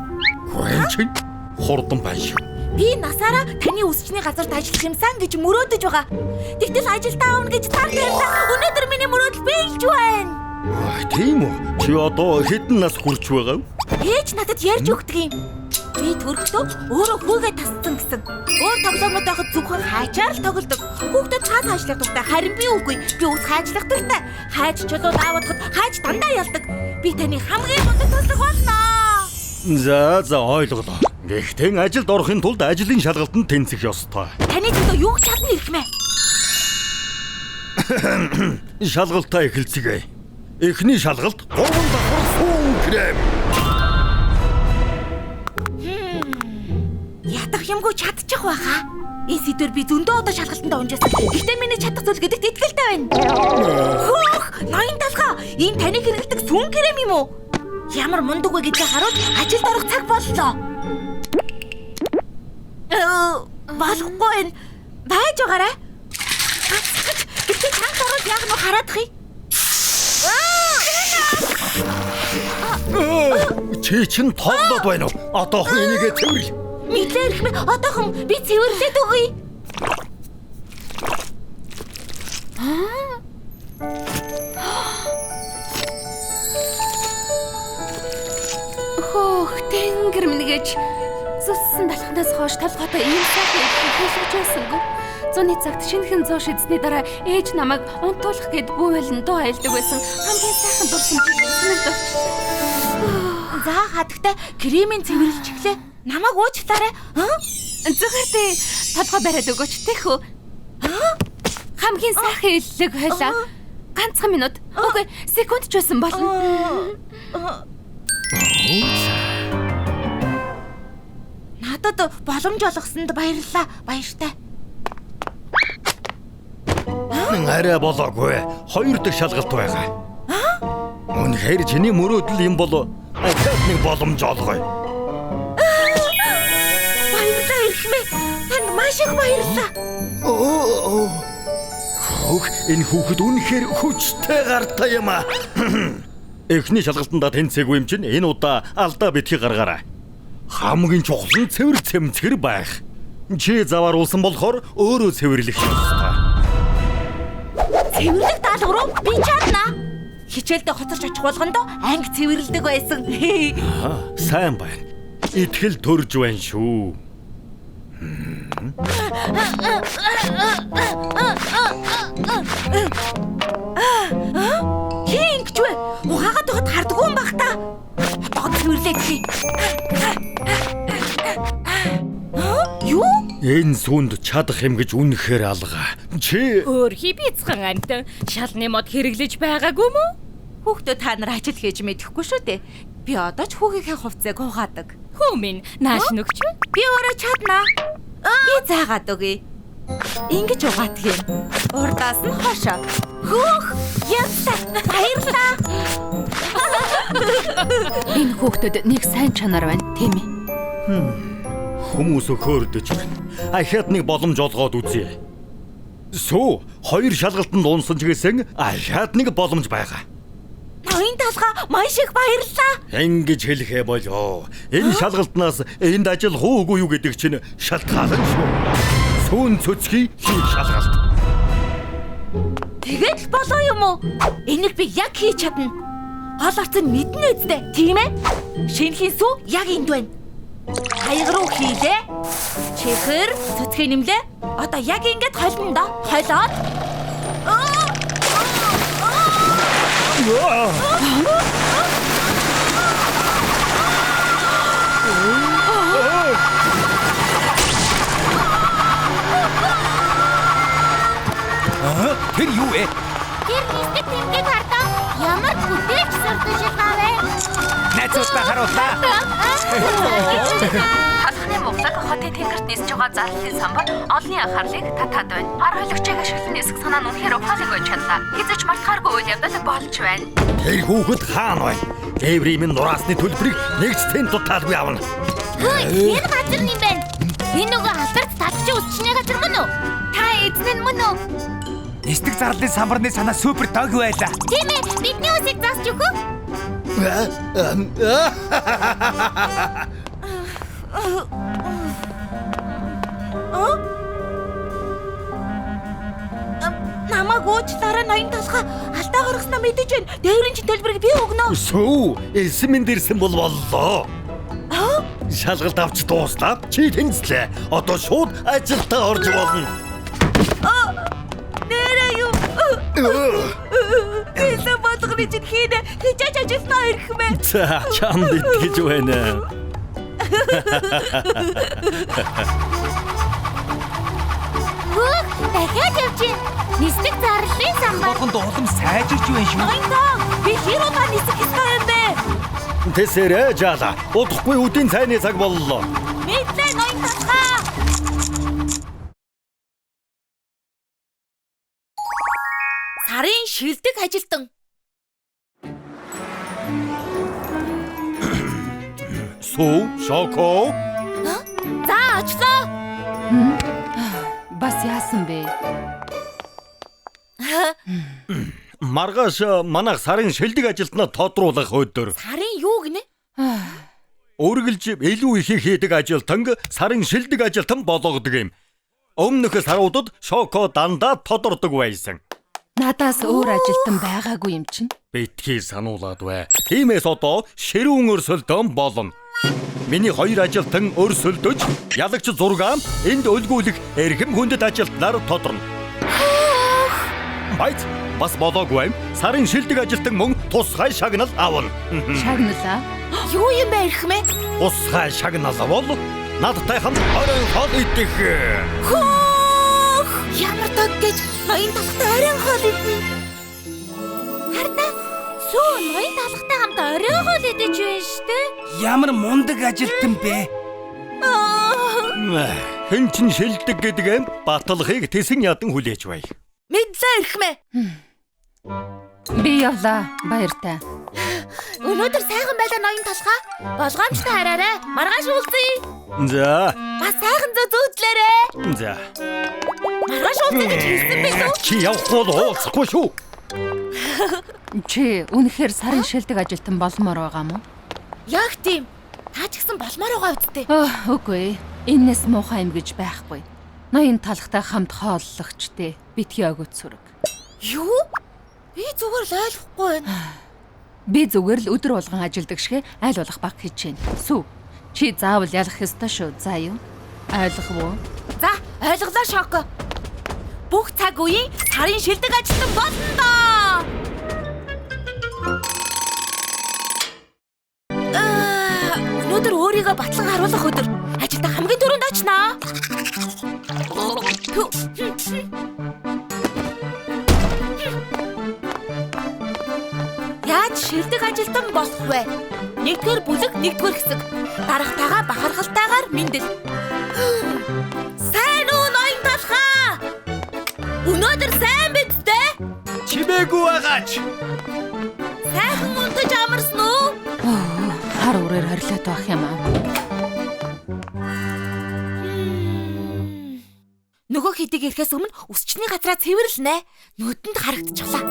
Хүрэн чинь хурдан байна шүү. Би насаараа таны үсчний газарт ажиллах юмсан гэж мөрөөдөж байгаа. Тэгтэл ажилдаа авна гэж таар ярьлаа. Өнөөдөр миний мөрөөдөл биелж байна. Тийм үү? Чи одоо хэдэн нас хүрч байгаа вэ? Ээж надад ярьж өгдөг юм. Би төрөхдөө өөрөө хүүгээ тасцсан гэсэн. Өөр тоглоомод байхад зөвхөн хайчаар л тоглодог. Хүүхдүүд цаас хайчлах дуртай. Харин би үгүй. Би ус хайчлах дуртай. Хайж чулуу наавадахад хайж дандаа ялдаг. Би таны хамгийн мундаг туслах болно. За ойлголоо. Гэхдээ ажилд орохын тулд ажлын шалгалтанд тэнцэх ёстой. Таны төлөө юу ч чадна ирхмээ. Шалгалтаа эхэлцгээе. Эхний шалгалт 3 давхар сүүн крем. Ядах юмгүй чадчих байхаа. Энэ сэдвэр би зөндөө удаа шалгалтанд онжсэн. Гэхдээ миний чадах зүйл гэдэгт итгэлтэй байна. Хөөх, ноён талхаа. Энэ таны хэрэглэдэг сүүн крем юм уу? Ямар мундаг вэ гэдгийг харуул ажилд орох цаг боллоо. Болохгүй байна. Байж байгаарай. Гэтэ танк ороод яг нь хараадах юм. Чи чин тоглоод байна уу? Одоохон энийгээ цэвэрлэ. Мэдлээ ирхмээ. Одоохон би цэвэрлээд өгье. Хөөх, тэнгэр минь гэж зүссэн талхнаас хойш толгойтой ийм сайхан хэлж байсангүй. Зуны цагт шинэхэн зоо шидсний дараа ээж намайг унтуулах гэд бүүвэлэн дуу айлдаг байсан. Хамгийн сайхан дурсамжийг эсмэл дурчлаа. За хатагтай кремийн цэвэрлж эхлээ. Намайг уучлаарай. Зөвхөртэй толгой бариад өгөөч тэхүү. Хамгийн сайхан иллэг хойлоо. Ганцхан минут. Үгүй, секунд ч байсан болно. Надад боломж олгосонд баярлалаа. Баяртай. Арай болоогүй. Хоёр дахь шалгалт байгаа. Үнэхээр чиний мөрөөдөл юм бол ахаад нэг боломж олгоё. Баярлалаа ирхмээ. Танд маш их баярлалаа. Хөөх, энэ хүүхэд үнэхээр хүчтэй гартай юм аа. Эхний шалгалтанда тэнцээгүй юм чинь энэ удаа алдаа битгий гаргаарай. Хамгийн чухал нь цэвэр цэмцгэр байх. Чи завааруулсан болохоор өөрөө цэвэрлэх ёстой. Цэвэрлэх даалга руу би чадна. Хичээлдээ хоцорч очих болгондоо анги цэвэрлдэг байсан. Сайн байна. Итгэл төрж байна шүү. Хин гэж вэ? Ухаагаад тогт хардггүй юм бах та. Одоо цэвэрлээд хий. Юу? Энэ сүнд чадах юм гэж үнэхээр алгаа. Чи Хөөрхий бицхан амт шалны мод хэрэглэж байгаагүй мүү? Хүүхдүүд та нар ажил хийж мэдэхгүй шүү дээ. Би одоо ч хүүгийнхээ хувцсыг угаадаг. Хүмүн нааш нөгч вэ? Би өөрөө чадна. Би заагаад өгье. Ингэж угаадах юм. Урдаас нь хошоо. Хөөх! Яста! Баярлалаа. Энэ хүүхдэд нэг сайн чанар байна, тийм ээ. хүмүүс өхөөрдөж байна. Ахаад нэг боломж олгоод үзье. Сүү, хоёр шалгалтанд унсан ч гэсэн ахаад нэг боломж байгаа. Ноён талга маш их баярлалаа. Ингэж хэлэхэ болоо. Энэ шалгалтнаас энд ажил хуугүй юу гэдэг чинь шалтгаална шүү. Сүүн цөцгий хийх шалгалт. Тэгээд л болоо юм уу? Энийг би яг хийж чадна. Гол орцон мэднэ үстэй, тийм ээ? Шинэхийн сүү яг энд байна. Хаяг руу хийлээ. Чихэр, цөцгөө нэмлээ. Одоо яг ингэж холно да. Холоод. Тэр юу вэ? Тэр нисдэг тэмдэг хардаа ямар бүтээгч сурдаж байгаа вэ? Найзуудаа харууллаа. Талхны муглаг хотын тэнгэрт нисж байгаа зарлалын самбар олонний анхаарлыг татаад байна. Гар хөлөгчийг ашиглан нисэх санаа нь үнэхээр ухаалаг байж чадлаа. Хизэж мартахааргүй үйл явдал болж байна. Тэр хүүхэд хаана байна? Эври минь нураасны төлбөрийг нэгцтэй дутаалгүй авна. Хөөе, энэ газар юм байна. Энэ нөгөө алдарт талчи үсчний газар мөн үү? Та эзэн мөн үү? Нисдэг зарлалын самбарны санаа супер дог байлаа. Тийм ээ, бидний үсийг засч өгөө. Намайг уучлаарай ноён толгой. Алдаа гаргаснаа мэдэж байна. Дээврийн чин төлбөрийг би өгнө. Сүү, эсмэн дэрсэн бол боллоо. Шалгалт авч дуустав. Чи тэнцлээ. Одоо шууд ажилдаа орж болно. Нэрээ юу? Эсэ бодгоны чин хийнэ. Хичээж ажилласнаа ирэх мэ. За, чамд итгэж байна. Хөөх, дахиад явж гин. Нисдэг зарлалын самбар. Болгонд улам сайжирч байна шүү. Ноён, би хэр удаа нисэх ёстой юм бэ? Тэсэрэ жаала. Удахгүй үдийн цайны цаг боллоо. Мэдлээ ноён толгой. Сарын шилдэг ажилтан. Сүү, шоко. За очлоо. Бас яасан бэ? Маргааш манайх сарын шилдэг ажилтнаа тодруулах өдөр. Сарын юу гинэ? Үргэлж илүү их хийдэг ажилтан сарын шилдэг ажилтан болгодог юм. Өмнөх саруудад шоко дандаа тодордог байсан. Надаас өөр ажилтан байгаагүй юм чинь. Битгий сануулад бай. Тиймээс одоо ширүүн өрсөлдөөн болно. миний хоёр ажилтан өрсөлдөж, ялагч 6 энд өлгүүлэх эрхэм хүндэт ажилтнаар тодорно. Байц бас болоогүй. Сарын шилдэг ажилтан мөн тусгай шагнал авна. Шагналаа. Юу юм бэ эрхмээ? Тусгай шагнал бол надтай хамт орон хоол идэх. Хөөх! Ямар таг гэж ноён талхтай орон хоол идэнэ. Хардаа сүү ноён талхтай хамт орон хоол идэж байна штэ. Ямар мундаг ажилтан бэ? Хэн ч шилдэг гэдэг юм баталгыг тэсэн ядан хүлээж бай. Мэдлээ эрхмээ. Би явлаа. Баяртай. Өнөөдөр сайхан байлаа ноён талхаа. Болгоомжтой хараарай. Маргааш уулзъя. За. Бас сайхан зүүдлээрээ. За. Маргааш уулзъя гэж хэлсэн байх уу? Чи явах бол уулзахгүй шүү. Чи үнэхээр сарын шилдэг ажилтан болмоор байгаа мó? Яг тийм. Та ч гэсэн болмоор байгаа үсттэй. Үгүй. Энэс муухай юм гэж байхгүй. Ноён талхтай хамт хооллогчтэй битгий өгөөд сүрэг. Юу? Би зүгээр л ойлгохгүй байна. Би зүгээр л өдөр болгон ажилдаг шигэ айл болох баг хийж байна. Сүү. Чи заавал ялах ёстой шүү. За юу? Ойлгов уу? За, ойлголоо Шоко. Бүх цаг үеийн сарын шилдэг ажилтан болно доо. Өнөөдөр өөрийгөө батлан харуулах өдөр. Ажилдаа хамгийн түрүүнд очноо. Яаж шилдэг ажилтан болох вэ? Нэгдүгээр бүлэг, нэгдүгээр хэсэг. Дарагтайгаа бахархалтайгаар мэндэл. Сайн уу ноён талхаа? Өнөөдөр сайн биз дээ? Чимээгүй байгаач. Сайхан унтаж амарсан уу? Хар үрээр харилаад байх юм аа. Нөгөө хэдийг ирэхээс өмнө өсчний газраа цэвэрлэнэ. Нүдэнд харагдчихлаа.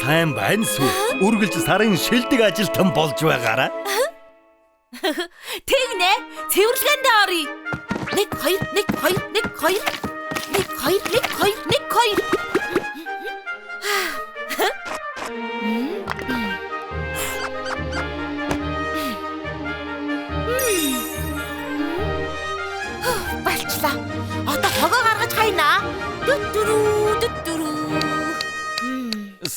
Сайн байна шүү. Үргэлж сарын шилдэг ажилтан болж байгаараа. Тэгнэ. Цэвэрлэгэндээ оръё. 1 2 1 2 1 2 1 2 1 2 1 2 Болчлаа. Одоо хогоо гаргаж хайнаа. Дүрүү.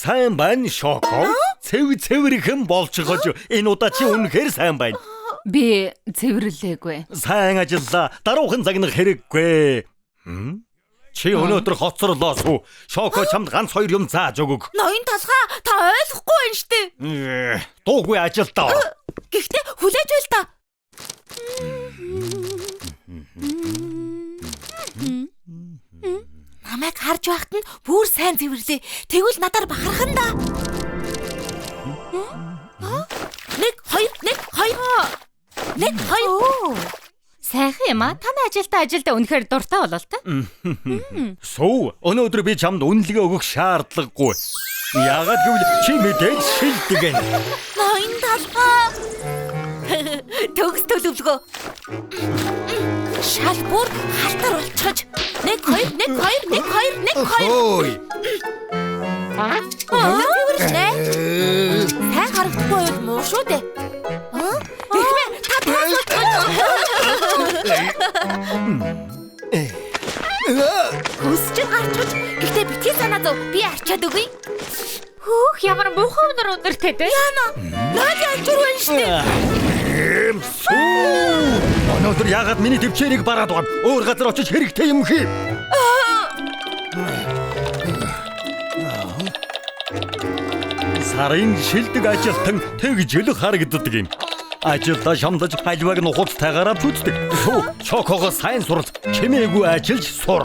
Сайн байна Шоко. Цэвэрхэн болж гож энэ удаа чи үнэхээр сайн байна. Би цэвэрлээгүй. Сайн ажиллаа. Даруухан загнах хэрэггүй. Чи өнөөдөр хоцорлоо шүү. Шоко чамд ганц 2 юм зааж өгөг. Ноён талхаа та ойлгохгүй байна штэ. Дуугүй ажилдаа. Гэхдээ хүлээж байл та. Намайг харж байхад нь бүр сайн цэвэрлээ. Тэгвэл надаар бахархан да. 1 2 1 2 1 2 Сайхан юм аа. Таны ажилдаа үнэхээр дуртай болол та. Сүү, өнөөдөр би чамд үнэлгээ өгөх шаардлагагүй. Яагаад гэвэл чи мэдээж шилдэг гэн. ноён талхаа. Төгс төлөвлөгөө. Шал бүр халтар болчихож. 1 2 1 2 1 2 1 2 Ой. цэвэрлэнэ. Сайн харагдахгүй бол муу шүү дээ. Эхмээ та Хүсч гарчиж гэхдээ битгий санаа зов. Би арчаад өгье. Хөөх ямар муухай өнөртэй дээ. Яна. Наад ячур байна штэ. Өнөөдөр яагаад миний төвчээрийг бараад байгаа? Өөр газар очиж хэрэгтэй юм хий. Сарын шилдэг ажилтан тэгж л харагддаг юм. Ажилдаа шамдаж хальваг нухацтайгаар авч үздэг. Шокогоо сайн сурал. Чимээгүй ажиллаж сур.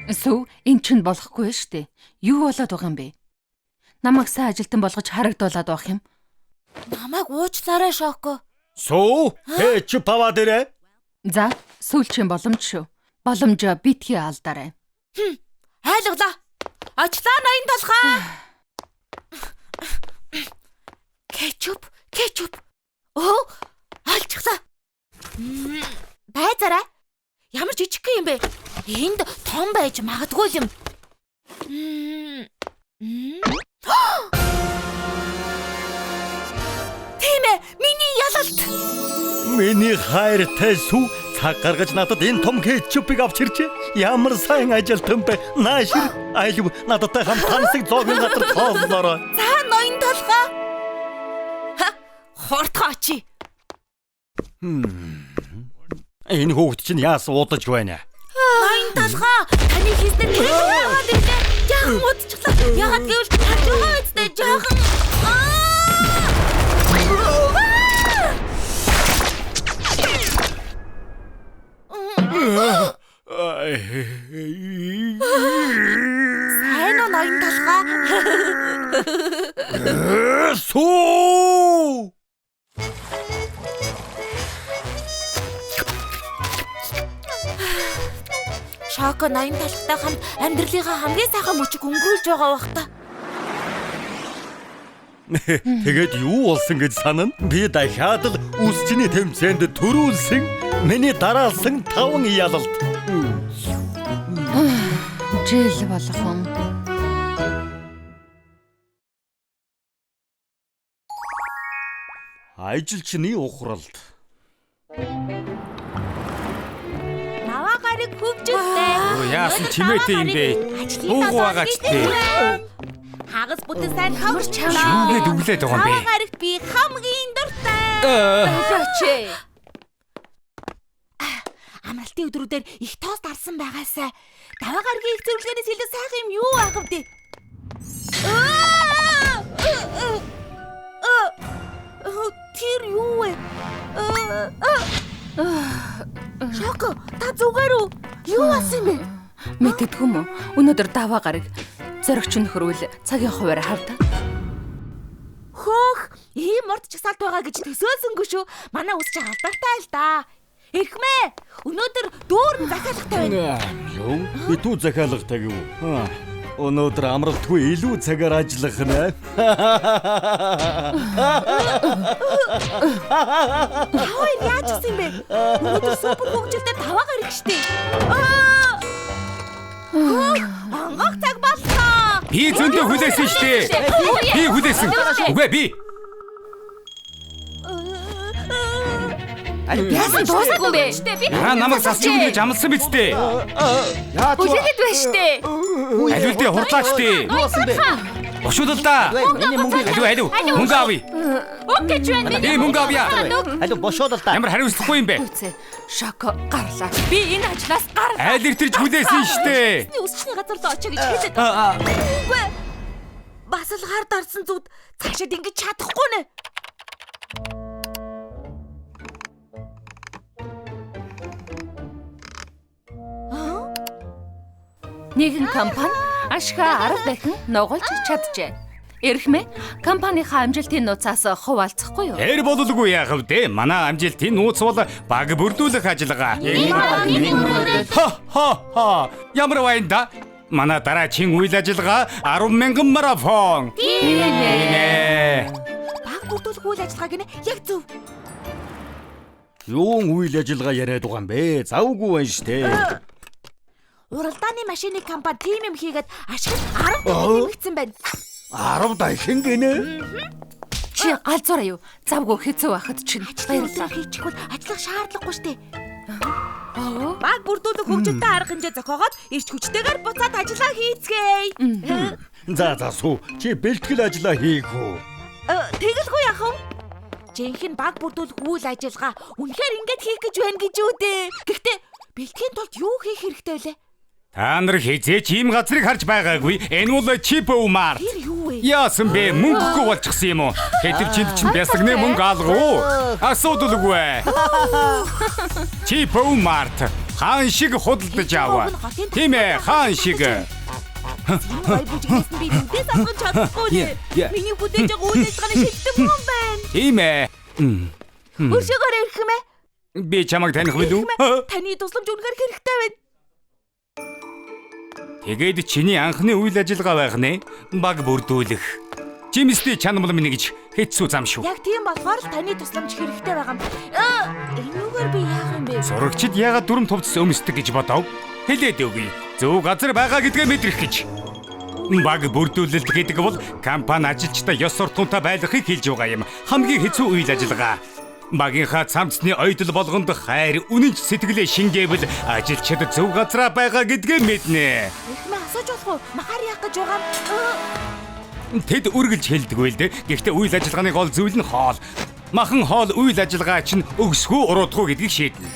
Сүү, энэ ч болохгүй шүү дээ. Юу болоод байгаа юм бэ? Намайг сайн ажилтан болгож харагдуулаад байх юм. Намайг уучлаарай Шоко. Сүү, ч пава дээрэ. За, сүүлчийн боломж шүү. Боломжоо битгий алдаарай. Айлглаа. Очлоо ноён талхаа. Кетчуп. Оо, алчихлаа. Байцаарай. Ямар жижиг юм бэ? Энд том байж магадгүй юм. ялалт. Миний хайртай сүү цаг гаргаж надад энэ том кетчупыг авч иржээ. Ямар сайн ажилтан бэ? Наашир айлв нададтай хамт тансаг зоогийн газар тооллоорой. За ноён толгой. Хортгоо очи. Энэ хүүхэд чинь яасан удаж байна? Ноён толгой. Таны хийснээр яваад ирлээ. Жаахан удчихлаа. Ягаад гэвэл харж байгаа үстэй жаахан. Сайн уу ноён толгой? Сүү! Шоко ноён толгойтой хамт амьдралынхаа хамгийн сайхан мөчийг өнгөрүүлж байгаа бах та. Тэгээд юу болсон гэж санана? Би дахиад л үсчний тэмцээнд төрүүлсэн. Миний дараалсан 5 ялалт. Жил болгон. Ажилчны ухралт. Наваа гарыг хөвжөлтэй. Яасан чимээтэй юм бэ? Уугуу байгаа ч тий. Хагас бүтэн сайн хамарч Юугээд өглээд байгаа юм бэ? Наваа гарагт би хамгийн дуртай. Болооч. Амралтын өдрүүдээр их тоос дарсан байгаасаа даваа гаргийн их зөвлөгөөнөөс илүү сайхан юм юу аах вэ? Тэр юу вэ? Шоко, та зүгээр үү? Юу болсон юм бэ? Мэддэггүй юм уу? Өнөөдөр даваа гараг зоригч нөхөрвөл цагийн хуваар хавда. Хөөх, ийм урд чагсаалт байгаа гэж төсөөлсөнгүй шүү. Манай үс чи алдартай л да. Эрхмээ, өнөөдөр дүүрэн захиалгатай байна. Юу? Итүү захиалгатай гэв. Өнөөдөр амралтгүй илүү цагаар ажиллах нэ. Хөөе, яаж гэсэн бэ? Өнөөдөр супер хөгжилтэй даваа гараг штэ. Ангах цаг боллоо. Би зөндөө хүлээсэн шүү дээ. Би хүлээсэн. Үгүй би. Яасан дуусахгүй юм бэ? Та намайг салчих гэж амласан биз дээ. Үлээгээд байна штэ. Алив л дээ хурдлаач дээ. Ушуудал да. Алив мөнгө авъя. Окей ч байна. Би мөнгө авъя. Аль бошоод л та. Ямар хариуцлахгүй юм бэ? Үгүй. Шоко гарлаа. Би энэ ажлаас гарлаа. Айл иртэрч хүлээсэн шүү дээ. Үсчний газар л очоо гэж хэлээд байгаа. Үгүй. Бас л хар дарсан зүуд цаашаад ингэж чадахгүй нэ. Нэгэн компани ашгаа 10 дахин нугалж чаджээ. Эрхмээ компанийнхаа амжилтын нууцаас хуваалцахгүй юу? Тэр бололгүй яах вэ? Манай амжилтын нууц бол баг бүрдүүлэх ажиллагаа. Ха. Ямар вайнда? Манай дараагийн үйл ажиллагаа 10,000 марафон. Тийм ээ. Баг бүрдүүлэх үйл ажиллагаа гинэ яг зөв. Юун үйл ажиллагаа яриад байгаа юм бэ? Завгүй байна штэ. Уралдааны машины компани тим юм хийгээд ашиг 10 дахин нэмэгдсэн байна. 10 дахин гинэ. Чи галзуураа юу? Завгүй хэцүү байхад чинь Баярлалаа хийчих бол ажиллах шаардлагагүй штэ. Баг бүрдүүлэх хөгжилтэй арга хэмжээ зохиогоод ирч хүчтэйгээр буцаад ажиллаа хийцгээе. За сүү. Чи бэлтгэл ажиллаа хийх үү? Тэгэлгүй яах вэ? Жинхэнэ баг бүрдүүлэх үйл ажиллагаа үнэхээр ингэж хийх гэж байна гэж үү дээ. Гэхдээ бэлтгэхийн тулд юу хийх хэрэгтэй вэ? Та нар хизээч ийм газрыг харж байгаагүй. Энэ бол Чипоумар. Тэр юу вэ? Яасан бэ? Мөнгөгүй болчихсон юм уу? Хэдэр чинд чинь бясагны мөнгө алгуу. Асуудалгүй. Чипоумар. Хаан шиг худалдаж аваа. Тийм ээ, хаан шиг. Бай бүжигнээс би нүдээ засгаж чадахгүй нэ. Миний бүдээж байгаа үйл ажиллагааны шилдэг юм байна. Тийм ээ. Өршөөгөр ирэх юм ээ. Би чамайг таних билүү? Таны тусламж үнэхээр хэрэгтэй байна. Тэгээд чиний анхны үйл ажиллагаа байх нэ. Баг бүрдүүлэх. Жимстэй чанамал минь гэж хэцүү зам шүү. Яг тийм болохоор л таны тусламж хэрэгтэй байгаа юм. Энүүгээр би яах юм бэ? Зурагчид яагаад дүрм тувцс өмсдөг гэж бодов? Хэлээд өгье. Зөв газар байгаа гэдгээ мэдрэх гэж. Баг бүрдүүлэлт гэдэг бол компани ажилчдаа ёс суртахуунтай байхыг хэлж байгаа юм. Хамгийн хэцүү үйл ажиллагаа. Багийнхаа цамцны ойдол болгонд хайр үнэнч сэтгэлээ шингээвэл ажилчид зөв газараа байгаа гэдгээ мэднэ. Эхмээ асууж болох уу? Махаар яах гэж байгаа юм? Тэд үргэлж хэлдэг байл дээ. Гэхдээ үйл ажиллагааны гол зүйл нь хоол. Махан хоол үйл ажиллагаа чинь өгсгөө уруудгүй гэдгийг шийднэ.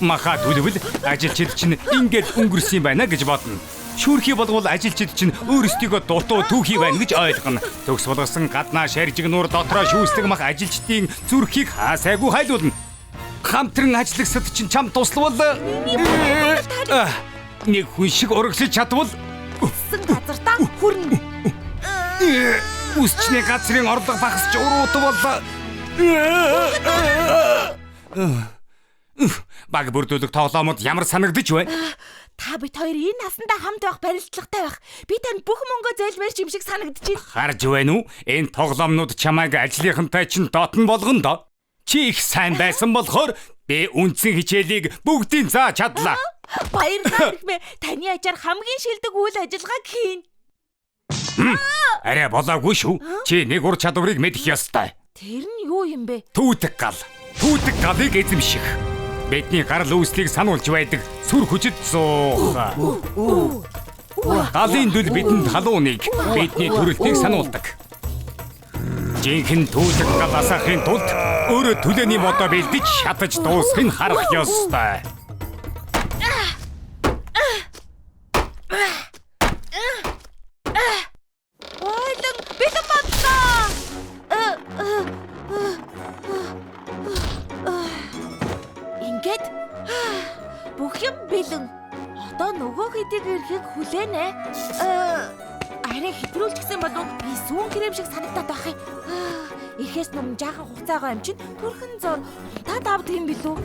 Маха төлөвл ажилчид чинь ингээд өнгөрсөн байна гэж бодно. Шүүрхий болвол ажилчид чинь өөрсдийгөө дутуу түүхий байна гэж ойлгоно. Төгс болгосон гаднаа шаржиг нуур дотроо шүүслэг мах ажилчдын зүрхийг хаасайгүй хайлуулна. Хамтран ажиллагсад чинь чам туславал нэг хүн шиг урагшиж чадвал Сэн газартаа хүрнэ. үсчний газрын орлого багасч уруутвал баг бүрдүүлэг тоглоомод ямар санагдаж байна? Та бид хоёр энэ насандаа хамт байх барилдлагатай байх. Би танд бүх мөнгөө зээлмээрч юм шиг санагдаж байна. Харж байна уу? Энэ тоглоомнууд чамайг ажлынхантай чинь дотн болгоно доо. Чи их сайн байсан болохоор би үндсэн хичээлийг бүгдийг зааж чадлаа. Баярлалаа эхмээ. Таны ачаар хамгийн шилдэг үйл ажиллагааг хийн. Арай болоогүй шүү. Чи нэг ур чадварыг мэдэх ёстой. Тэр нь юу юм бэ? Түүдэг гал. Түүдэг галыг эзэмших. Бидний гарал үүслийг сануулж байдаг сүр хүчит зуух. Галын дүл бидэнд халууныг, бидний төрөлтийг сануулдаг. Жинхэнэ түүдэг гал асаахын тулд өөрөө төлөөний модоо бэлдэж шатаж дуусхыг харах ёстой. Ойлон бэлэн бодлоо. Ингээд бүх юм бэлэн. Одоо нөгөө хэдийг ирэхийг хүлээнэ. Арай хэтрүүлчихсэн болов би сүүн крем шиг санагдаад байх юм. Ирэхээс өмнө жаахан хугацаагаа юм чинь төрхөн зур та давдаг юм билүү?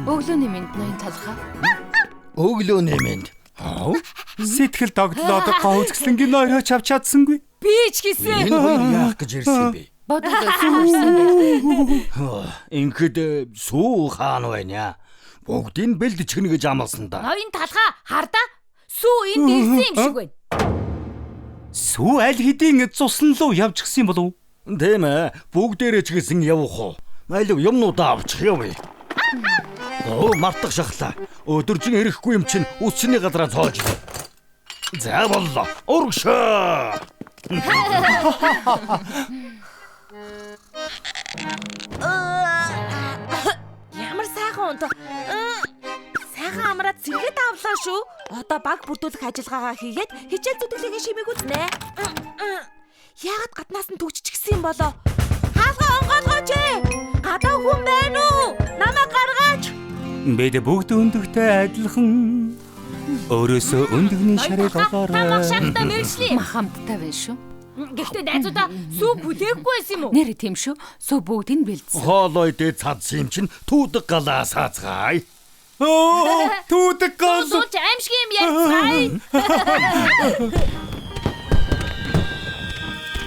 Өглөөний минь ноён талхаа. Өглөөний минь. Сэтгэл догтлоод гоцгслэнгийн нойроо чавч чадсангүй. Би ч гэсэн. Энэ хоёр яах гэж ирсэн бэ? Бодогдсон байсан. Ингээд сүү хаан байна. Бүгдийг бэлдэж гэнэ гэж амласан да. Ноён талхаа хардаа. Сүү энд ирсэн юм шиг байна. Сүү аль хэдийн цусан руу явж гисэн болов? Тийм ээ. Бүгдээрээ ч гэсэн явах уу? Малив юмнуудаа авчих явъя. Мартах шахлаа. Өдөржин ирэхгүй юм чинь үсчний газараа цоож. За боллоо. Урагшаа. Ямар сайхан унтах. Сайхан амраад сэргээд авлаа шүү. Одоо баг бүрдүүлэх ажиллагаагаа хийгээд хичээл зүтгэлээ шимээг үзнэ. Яагаад гаднаас нь төгжчихсэн юм болоо? Хаалгаа онгоолгооч ээ. Гадаа хүн байна уу? Намайг гаргаач. Бид бүгд өндөгтэй адилхан. Өөрөөсөө өндөгний шарыг олоорой. Намайг шахтаа мэржлээ. Махамттай байна шүү. Гэхдээ найзуудаа сүү бүлээхгүй байсан юм уу? Нэр тийм шүү. Сүү бүгдийг бэлдсэн. Хоолой дээд цадсан юм чинь түүдэг галаа саацгаая. Түүдэг гол. Сууч аимшиг юм яцгаая.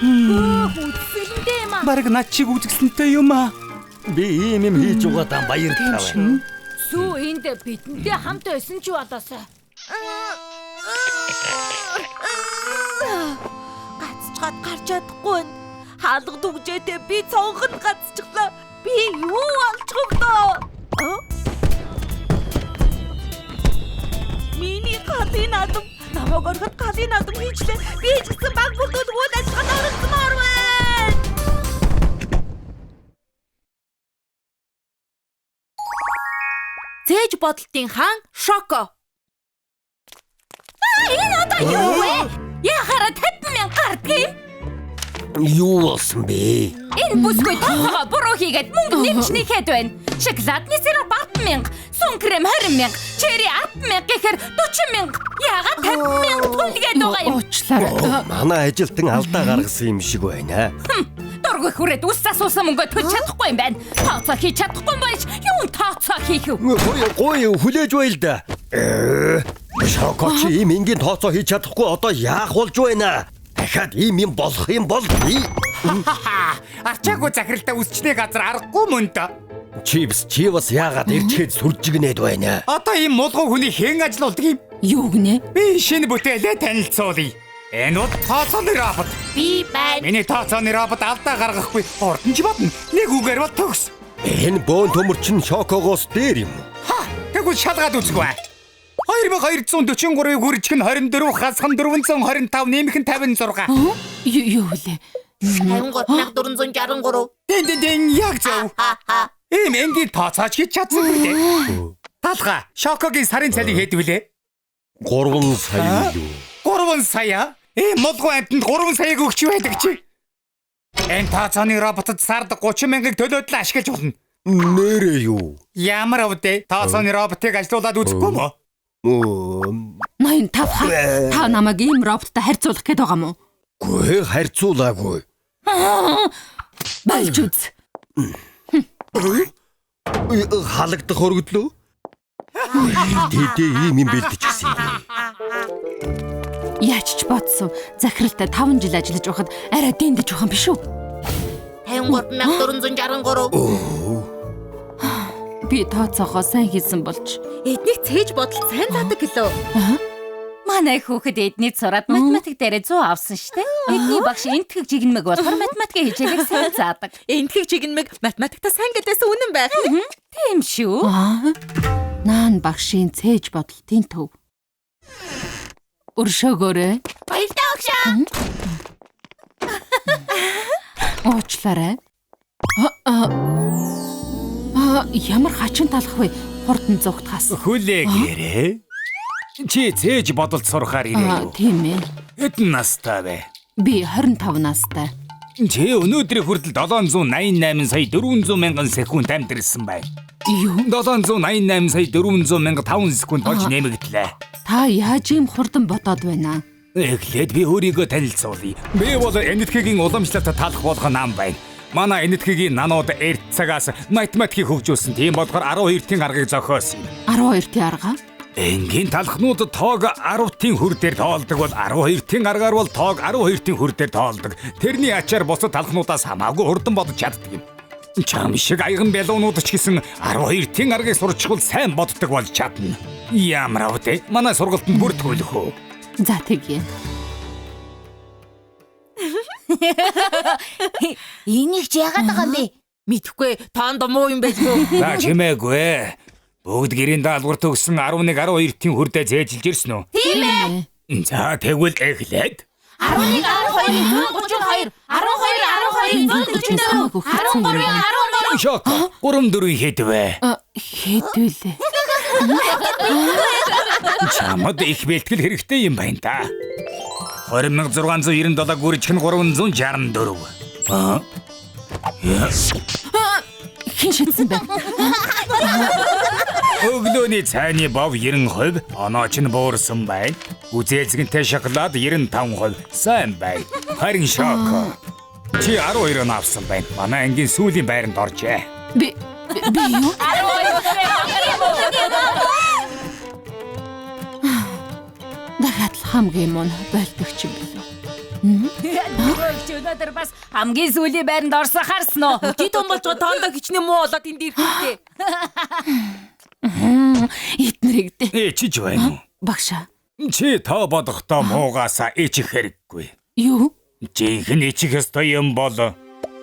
Үсэлэндээ юм аа. Бараг над чиг үзэсгэлэнтэй юм аа. Би ийм юм хийж угаадаа баяртай байна. Сүү энд бидэндээ хамт байсан ч болоосаа. Гацчгаад гарч чадахгүй байна. Хаалга дүгжээтэй би цонхонд гацчихлаа. Би юу олчихвдоо? Миний галын адам намайг ороход галын адам хийчлээ. Би ч гэсэн баг бүрдүүлэх үйл ажиллагаанд оролцмоор байна. Зээж бодлтын хаан Шоко. Энэ одоо юу вэ? Яхара 50,000 гардгийг. Юу болсон бэ? Энэ бүсгүй тооцоогоо буруу хийгээд мөнгө нэмчнийхэд байна. Шоколадны сироп 10,000, сүн крем 20,000, черри 10,000 гэхээр 40,000. Яагаад 50,000 түлгээд байгаа юм? Уучлаарай. Манай ажилтан алдаа гаргасан юм шиг байна. Дургүй хүрээд ус асуусан мөнгө төлж чадахгүй юм байна. Тооцоо хийж чадахгүй байж юун тооцоо хийх вэ? Гой хүлээж байл да. Шокоч ийм ингийн тооцоо хийж чадахгүй одоо яах болж байна? Дахиад ийм юм болох юм бол би Арчаагүй захиралтай үсчний газар аргагүй мөн дөө. чипс чи бас яагаад ирчээд сүржигнээд байна? Одоо ийм мулгуу хүний хэн ажилуулдаг юм? Юу гинэ? Би шинэ бүтээлээ танилцуулъя. Энэ бол тооцооны робот. Би байна. Миний тооцооны робот алдаа гаргахгүй. Хурдан ч бодно. Нэг үгээр бол төгс. Энэ бөөн төмөр чинь шокогоос дээр юм. Ха, тэгвэл шалгаад үзгүй. 2243-ыг хүрчих нь 24 хасхан 425 нэмэх нь 56. Юу вэ? 53463. Дэн яг зөв. Ийм энгийн тооцооч хийж чадсан үү? Талха, шокогийн сарын цалин хэд вүлээ? 3 сая юу? 3 сая? Ийм мулгуу амтнд 3 саяг өгч байдаг чи. Энэ тооцооны роботод сард 30 мянгаыг төлөөд л ашиглаж болно. Нэрээ юу? Ямар авдэ? Тооцооны роботыг ажилуулад үзэхгүй мө? 85 ха. Та намайг ийм роботтой харьцуулах гээд байгаа мó? Гүй харьцуулаагүй. Болж үз. Халагдах өргөдлөө. Тэдээ ийм юм бэлдчихсэн. Яаж ч бодсон. Захиралтай 5 жил ажиллаж байхад арай дэндэж байгаа юм биш үү? 53463. Би тооцоогоо сайн хийсэн болж. Эднийг цээж бодол сайн заадаг гэлөө. Манай хүүхэд эднийд сураад математик дээр 100 авсан штэ. Эдний багш энтхэг жигнэмэг болохоор математикийн хичээлийг сайн заадаг. Энтхэг жигнэмэг математикта сайн гэдээс үнэн байх. Тийм шүү. Наан багшийн цээж бодолтын төв. Өршөөгөөрэй. Баярлалаа өгшөө. Уучлаарай. Ямар хачин талах вэ? Хурдан зүгтгаас. Хүлээгээрээ. Чи цээж бодолд сурахаар ирээ юу? Тийм ээ. Хэдэн настай вэ? Би 25 настай. Чи өнөөдрийн хүртэл 788 сая 400 мянган секунд амьдэрсэн бай. Юу? 788 сая 400 мянга 5 секунд болж нэмэгдлээ. Та яаж ийм хурдан бодоод байна? Эхлээд би өөрийгөө танилцуулъя. Би бол энэтхэгийн уламжлалт талах болох нам байна. Манай энэтхэгийн нанууд эрт цагаас математикийг хөгжүүлсэн. Тийм болохоор 12-ийн аргыг зохиосон юм. 12-ийн арга? Энгийн талхнууд тоог 10-ийн хүр дээр тоолдог бол 12-ийн аргаар бол тоог 12-ийн хүр дээр тоолдог. Тэрний ачаар бусад талхнуудаас хамаагүй хурдан бодож чаддаг юм. Чам шиг аяган бялуунууд ч гэсэн 12-ийн аргыг сурчихвал сайн боддог болж чадна. Ямар авдэ? Манай сургалтанд бүр төлөх үү? За тэгье. Энийг ч яагаад байгаа юм бэ? Мэдхгүй тоонд муу юм байлгүй. За чимээгүй. Бүгд гэрийн даалгавар төгсөн 11 12-ийн хүрдээ зээжилж ирсэн үү? Тийм ээ. За тэгвэл эхлээд 11 12 132 12 13 шок 3-4 хэд вэ? Хэдүүлээ. Чамд их бэлтгэл хэрэгтэй юм байна та. 20697 гүржих нь 364. Хин шидсэн бэ? Өглөөний цайны бов 90%, онооч нь буурсан байна. Үзээлзэгэнтэй шоколад 95%. Сайн байна. Харин шок. Чи 12 авсан байна. Манай ангийн сүүлийн байранд оржээ. Би юу? Дахиад л хамгийн мөн байлдагч юм билүү? Өнөөдөр бас хамгийн сүүлийн байранд орсон харсан уу? Чи том болж тоондоо хичнээн муу болоод энд ирэхтэй. Эднэрийг дээ. Чиж байна уу? Багшаа. Чи тоо бодохдоо муугаасаа ичих хэрэггүй. Юу? Жинхэнэ ичих ёстой юм бол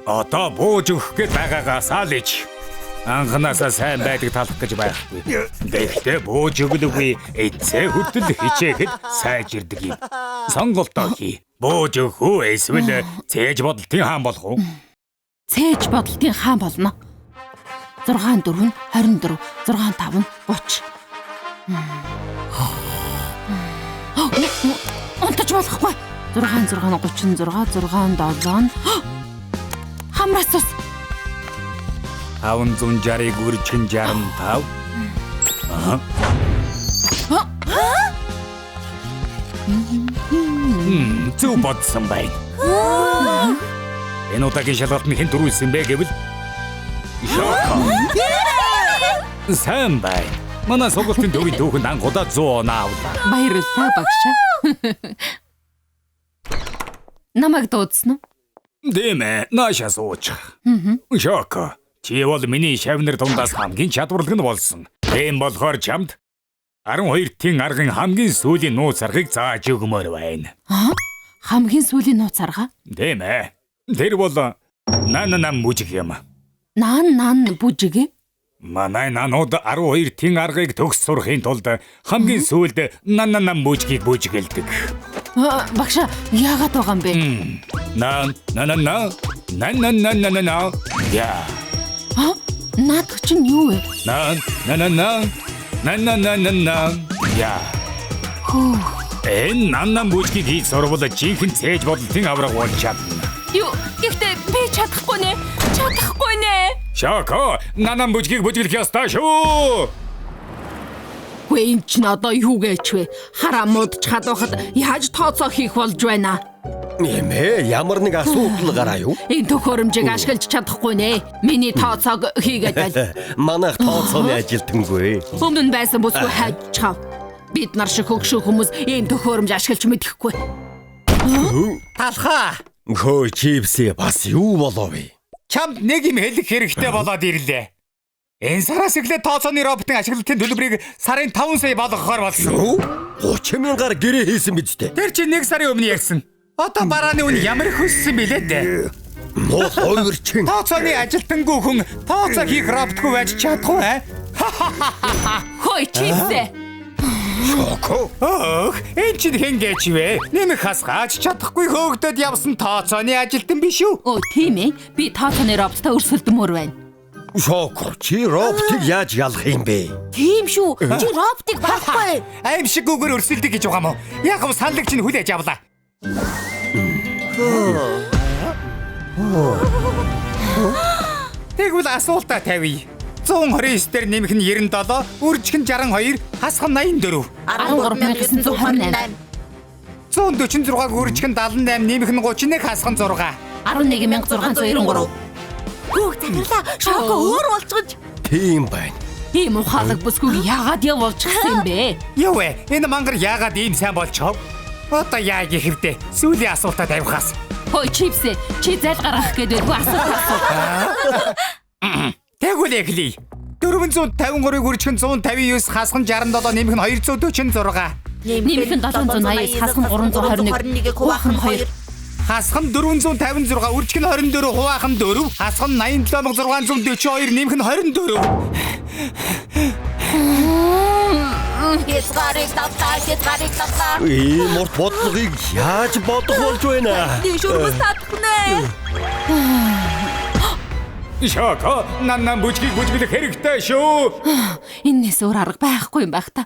одоо бууж өгөх гээд байгаагаас л ич. Анханасаа сайн байдаг талах гэж байхгүй. Гэхдээ бууж өглөгүй эцээ хүртэл хичээхэд сайжирдаг юм. Сонголтоо хий. Бууж өгөх үү эсвэл цээж бодолтын хаан болох уу? Цээж бодолтын хаан болно. 6 4 24 6 5 30. Онтож болохгүй. 6 6 36 6 7 хамраас ус. 560-ыг үржин 65. Зүг бодсон байна. Энэ удаагийн шалгалт нь хэн дөрүүлсэн бэ гэвэл Шоко. Сайн бай. Манай сургуулийн төвийн түүхэнд анхудаа 100 оноо авлаа. Баярлалаа багшаа. Намайг дуудсан уу? Дэмэ, наашаа сууч. Шоко. Чи бол миний шавнар дундаас хамгийн чадварлаг нь болсон. Тийм болохоор чамд 12-ийн аргын хамгийн сүүлийн нууц аргыг зааж өгмөр байна. Хамгийн сүүлийн нууц арга. Тийм ээ. Тэр бол нан мужиг юм. Наан бүжиг. Манай нанууд 12 тэн аргыг төгс сурахын тулд хамгийн сүүлд нан мужгийг бүжгэлдэг. Багш яагаад байгаа юм бэ? Нан. Я. Наад чинь юу вэ? Нан. Я. Энэ нан мужгийг хийж сурвал жинхэнэ цээж бодлтын авраг болж чадна. Юу? Гэхдээ би чадахгүй нэ. Шоко, нан мужгийг бүжгэлэх ёстой шүү. Гүй энэ ч надаа юу гэж вэ? Харамууд ч хадуухад яаж тооцоо хийх болж байна? Нэмээ ямар нэг асуудал гараа юу? Энэ төхөөрөмжийг ашиглаж чадахгүй нэ. Миний тооцоог хийгээд байл. Манайх тооцооны ажилтангүй. Өмнө нь байсан бүсгүй хайж чав. Бид нар шиг хөгшөө хүмүүс ийм төхөөрөмж ашиглаж мэдэхгүй. Талхаа. Хөө чипси бас юу болов вэ? Чамд нэг юм хэлэх хэрэгтэй болоод ирлээ. Энэ сараас эхлээд тооцооны роботын ашиглалтын төлбөрийг сарын 5 сая болгохоор болсон. Юу? 30,000-аар гэрээ хийсэн биз дээ. Тэр чинь 1 сарын өмнө ярьсан. Одоо барааны үн ямар их өссөн билээ дээ. Нуу хоёр чин. Тооцооны ажилтангүй хүн тооцоо хийх роботгүй байж чадахгүй аа? Хой чипсэ. Шоко. Ох, энэ чинь хэн гэж вэ? Нэмэх хасгаач чадахгүй хөөгдөд явсан тооцооны ажилтан биш үү? Оо тийм ээ. Би тооцооны роботтой өрсөлдөмөр байна. Шоко, чи роботыг яаж ялах юм бэ? Тийм шүү. Чи роботыг байхгүй. Аим шиг үгээр өрсөлдөг гэж байгаа мó. Яг гоо саналыг чинь хүлээж авлаа. Тэгвэл асуултаа тавья. 129 дээр нэмэх нь 97, үржих нь 62, хасах нь 84. 13,928. 146-г үржих нь 78, нэмэх нь 31, хасах нь 6. 11,693. Хөөх цаглаа. Шоко өөр болчихж. Тийм байна. Ийм ухаалаг бүсгүй яагаад явуулчихсан юм бэ? Юу вэ? Энэ мангар яагаад ийм сайн болчихов? Одоо яа гэхэвдээ сүүлийн асуултаа тавихаас. Хой чипсэ. Чи зайл гаргах гэдэг үгүй асуулт. Тэгвэл эхлэе. 453-ыг үржих нь 159, хасах нь 67, нэмэх нь 246. Нэмэх нь 780, хасах нь 321, хуваах нь 2. Хасах нь 456, үржих нь 24, хуваах нь 4, хасах нь 87,642, нэмэх нь 24. Хязгаарыг тавтаа. Ийм урт бодлогыг яаж бодох болж байна? Нэг шүрмэс татхнэ. Шоко, нан бүжгийг бүжгэлэх хэрэгтэй шүү. Энэс өөр арга байхгүй юм байх та.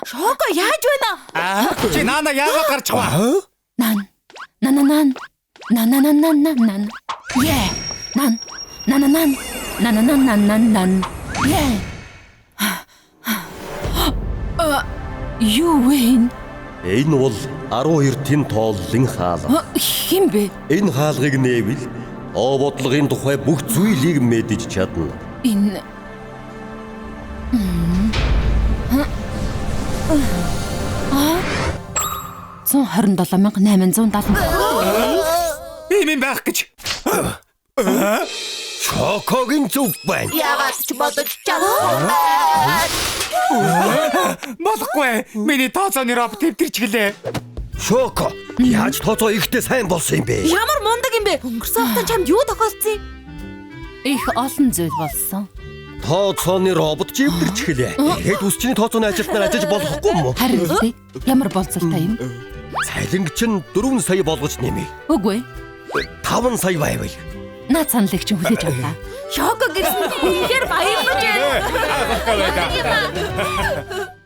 Шоко яаж байна? Чи наана яагаад гарч байгаа? Нан. Yeah. Нан. Yeah. Юу вэ? Энэ бол 12 тэн тооллын хаалга. Хин бэ? Энэ хаалгыг нээвэл бодлогын тухай бүх зүйлийг мэдэж чадна. Энэ 127,870. Ийм байх гэж. Шокогийн зүг байна. Яагаад ч бодож чадахгүй. Болохгүй. Миний тооцооны робот төвтөрч гэлээ. Шоко, яаж тооцоо ихтэй сайн болсон юм бэ? Ямар мундаг юм бэ? Өнгөрсөн хавтаа чамд юу тохиолдсон юм? Их олон зүйл болсон. Тооцооны робот живдэрч гэлээ. Тэгэд үсчний тооцооны ажилтнаар ажиллаж болохгүй юм уу? Харин үгүй. Ямар болцолтой юм? Цалинг чинь 4 сая болгож нэмээ. Үгүй. 5 сая байвал. Наад саналыг чинь хүлээж авлаа. Шоко гэсэн үнээр баярлаж байна. Аа,